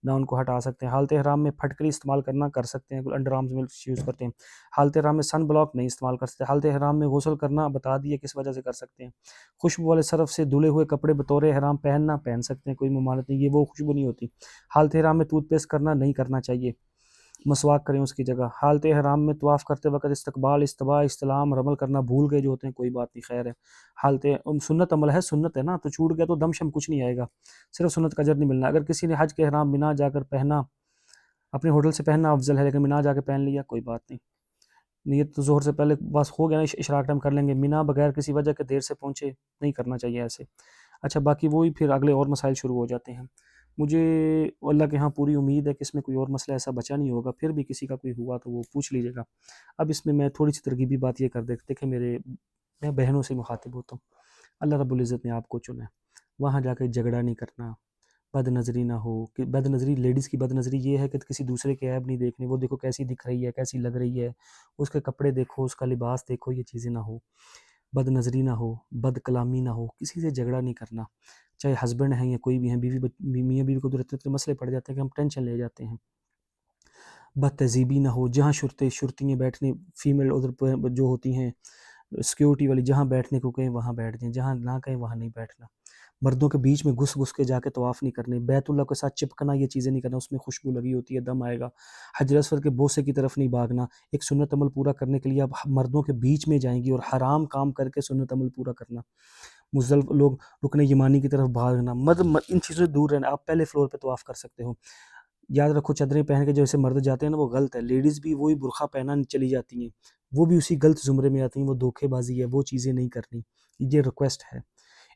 نہ ان کو ہٹا سکتے ہیں۔ حالت حرام میں پھٹکری استعمال کرنا کر سکتے ہیں، انڈر آرمز میں یوز کرتے ہیں۔ حالت حرام میں سن بلاک نہیں استعمال کر سکتے۔ حالت حرام میں غسل کرنا بتا دیا کس وجہ سے کر سکتے ہیں۔ خوشبو والے صرف سے دھلے ہوئے کپڑے بطور حرام پہننا پہن سکتے ہیں، کوئی ممانعت نہیں، یہ وہ خوشبو نہیں ہوتی۔ حالت حرام میں ٹوتھ پیسٹ کرنا نہیں کرنا چاہیے، مسواک کریں اس کی جگہ۔ حالت حرام میں طواف کرتے وقت استقبال، استباء، استلام، رمل کرنا بھول گئے جو ہوتے ہیں، کوئی بات نہیں، خیر ہے۔ حالت سنت عمل ہے، سنت ہے نا، تو چھوٹ گیا تو دم شم کچھ نہیں آئے گا، صرف سنت کا اجر نہیں ملنا۔ اگر کسی نے حج کے احرام بنا جا کر پہنا، اپنے ہوٹل سے پہننا افضل ہے، لیکن منا جا کے پہن لیا، کوئی بات نہیں، نیت تو ظہر سے پہلے بس ہو گیا نا، اشراق ٹائم کر لیں گے۔ منا بغیر کسی وجہ کے دیر سے پہنچے نہیں کرنا چاہیے ایسے۔ اچھا، باقی وہی پھر اگلے اور مسائل شروع ہو جاتے ہیں۔ مجھے اللہ کے ہاں پوری امید ہے کہ اس میں کوئی اور مسئلہ ایسا بچا نہیں ہوگا، پھر بھی کسی کا کوئی ہوا تو وہ پوچھ لیجیے گا۔ اب اس میں تھوڑی سی ترغیبی بات یہ کر دیتے کہ میں بہنوں سے مخاطب ہوتا ہوں۔ اللہ رب العزت نے آپ کو چنا ہے، وہاں جا کے جھگڑا نہیں کرنا، بد نظری نہ ہو۔ کہ بد نظری، لیڈیز کی بد نظری یہ ہے کہ کسی دوسرے کے عیب نہیں دیکھنے، وہ دیکھو کیسی دکھ رہی ہے، کیسی لگ رہی ہے، اس کے کپڑے دیکھو، اس کا لباس دیکھو، یہ چیزیں نہ ہو۔ بد نظری نہ ہو، بد کلامی نہ ہو، کسی سے جھگڑا نہیں کرنا، چاہے ہسبینڈ ہیں یا کوئی بھی ہیں، میاں بیوی کو تو اتنے مسئلے پڑ جاتے ہیں کہ ہم ٹینشن لے جاتے ہیں۔ بد تہذیبی نہ ہو، جہاں شرطیاں بیٹھنے، فیمیل ادھر جو ہوتی ہیں سیکیورٹی والی، جہاں بیٹھنے کو کہیں وہاں بیٹھ جائیں، جہاں نہ کہیں وہاں نہیں بیٹھنا۔ مردوں کے بیچ میں گھس کے جا کے طواف نہیں کرنے، بیت اللہ کے ساتھ چپکنا، یہ چیزیں نہیں کرنا، اس میں خوشبو لگی ہوتی ہے، دم آئے گا۔ حجر اسود کے بوسے کی طرف نہیں بھاگنا، ایک سنت عمل پورا کرنے کے لیے آپ مردوں کے بیچ میں جائیں گی اور حرام کام کر کے سنت عمل پورا کرنا۔ مزدلفہ لوگ رکن یمانی کی طرف بھاگنا، ان چیزوں سے دور رہنا۔ آپ پہلے فلور پہ طواف کر سکتے ہو۔ یاد رکھو، چادریں پہن کے جیسے مرد جاتے ہیں نا، وہ غلط ہے۔ لیڈیز بھی وہی برقع پہنا چلی جاتی ہیں، وہ بھی اسی غلط زمرے میں آتی ہیں، وہ دھوکے بازی ہے، وہ چیزیں نہیں کرنی، یہ ریکویسٹ ہے۔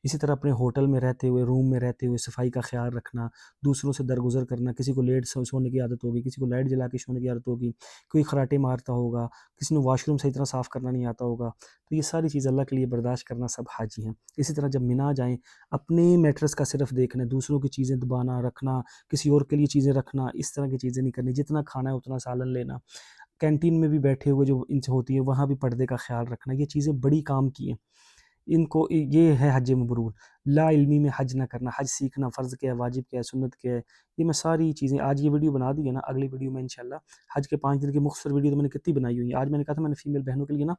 اسی طرح اپنے ہوٹل میں رہتے ہوئے، روم میں رہتے ہوئے صفائی کا خیال رکھنا، دوسروں سے درگزر کرنا۔ کسی کو لیٹ سونے کی عادت ہوگی، کسی کو لائٹ جلا کے سونے کی عادت ہوگی، کوئی خراٹے مارتا ہوگا، کسی نے واش روم صحیح طرح صاف کرنا نہیں آتا ہوگا، تو یہ ساری چیز اللہ کے لیے برداشت کرنا سب حاجی ہیں۔ اسی طرح جب منا جائیں، اپنے میٹرس کا صرف دیکھنا، دوسروں کی چیزیں دبانا رکھنا، کسی اور کے لیے چیزیں رکھنا، اس طرح کی چیزیں نہیں کرنی۔ جتنا کھانا ہے اتنا سالن لینا۔ کینٹین میں بھی بیٹھے ہوئے جو ان سے ہوتی ہے، وہاں بھی پردے کا خیال رکھنا، یہ چیزیں بڑی کام کی ہیں۔ ان کو یہ ہے حج مبرور۔ لا علمی میں حج نہ کرنا، حج سیکھنا، فرض کیا ہے، واجب کیا ہے، سنت کیا ہے، یہ میں ساری چیزیں آج یہ ویڈیو بنا دی ہے نا، اگلی ویڈیو میں انشاءاللہ حج کے 5 دن کی مختصر ویڈیو تو میں نے کتنی بنائی ہوئی ہے۔ آج میں نے کہا تھا میں نے فیمیل بہنوں کے لیے نا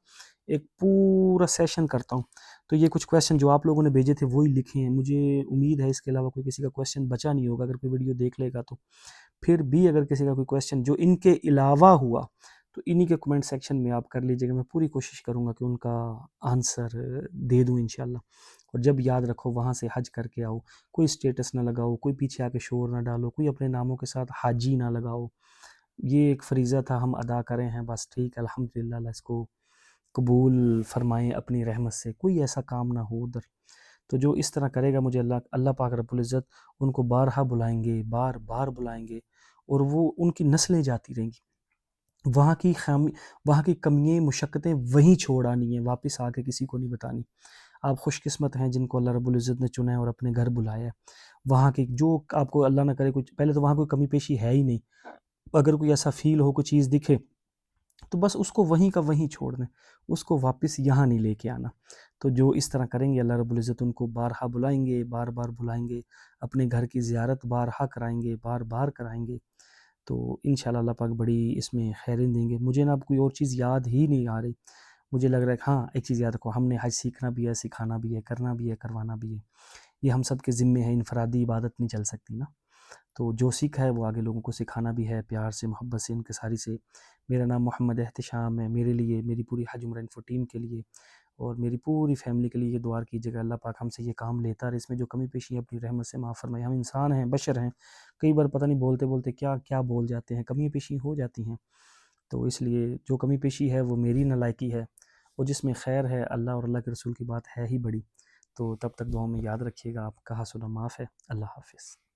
ایک پورا سیشن کرتا ہوں، تو یہ کچھ کویسچن جو آپ لوگوں نے بھیجے تھے وہی لکھے ہیں۔ مجھے امید ہے اس کے علاوہ کوئی کسی کا کویسچن بچا نہیں ہوگا، اگر کوئی ویڈیو دیکھ لے گا تو۔ پھر بھی اگر کسی کا کوئی کویسچن جو ان کے علاوہ ہوا تو انہی کے کمنٹ سیکشن میں آپ کر لیجیے گا، میں پوری کوشش کروں گا کہ ان کا آنسر دے دوں انشاءاللہ۔ اور جب یاد رکھو وہاں سے حج کر کے آؤ، کوئی سٹیٹس نہ لگاؤ، کوئی پیچھے آ کے شور نہ ڈالو، کوئی اپنے ناموں کے ساتھ حاجی نہ لگاؤ۔ یہ ایک فریضہ تھا، ہم ادا کریں ہیں، بس ٹھیک ہے، الحمدللہ، اللہ اس کو قبول فرمائیں اپنی رحمت سے۔ کوئی ایسا کام نہ ہو ادھر، تو جو اس طرح کرے گا مجھے اللہ پاک رب العزت ان کو بارہا بلائیں گے، بار بار بلائیں گے، اور وہ ان کی نسلیں جاتی رہیں گی۔ وہاں کی کمیاں، مشقتیں وہیں چھوڑ آنی ہیں، واپس آ کے کسی کو نہیں بتانی۔ آپ خوش قسمت ہیں جن کو اللہ رب العزت نے چنا ہے اور اپنے گھر بلایا ہے۔ وہاں کی جو آپ کو اللہ نہ کرے کچھ، پہلے تو وہاں کوئی کمی پیشی ہے ہی نہیں، اگر کوئی ایسا فیل ہو، کوئی چیز دکھے تو بس اس کو وہیں کا وہیں چھوڑ دیں، اس کو واپس یہاں نہیں لے کے آنا۔ تو جو اس طرح کریں گے، اللہ رب العزت ان کو بارہا بلائیں گے، بار بار بلائیں گے، اپنے گھر کی زیارت بارہا کرائیں گے، بار بار کرائیں گے، تو انشاءاللہ اللہ پاک بڑی اس میں خیریں دیں گے۔ مجھے نا اب کوئی اور چیز یاد ہی نہیں آ رہی۔ مجھے لگ رہا ہے کہ ہاں، ایک چیز یاد رکھو، ہم نے حج سیکھنا بھی ہے، سکھانا بھی ہے، کرنا بھی ہے، کروانا بھی ہے، یہ ہم سب کے ذمے ہے، انفرادی عبادت نہیں چل سکتی نا۔ تو جو سیکھا ہے وہ آگے لوگوں کو سکھانا بھی ہے، پیار سے، محبت سے، انکساری سے۔ میرا نام محمد احتشام ہے، میرے لیے، میری پوری حج عمرہ انفو ٹیم کے لیے اور میری پوری فیملی کے لیے یہ دعا کیجیے گا، اللہ پاک ہم سے یہ کام لیتا رہے، اس میں جو کمی پیشی ہے اپنی رحمت سے معاف فرمائے۔ ہم انسان ہیں، بشر ہیں، کئی بار پتہ نہیں بولتے بولتے کیا کیا بول جاتے ہیں، کمی پیشی ہو جاتی ہیں، تو اس لیے جو کمی پیشی ہے وہ میری نالائکی ہے، اور جس میں خیر ہے، اللہ اور اللہ کے رسول کی بات ہے ہی بڑی۔ تو تب تک دعاؤں میں یاد رکھیے گا، آپ کہا سنا معاف ہے۔ اللہ حافظ۔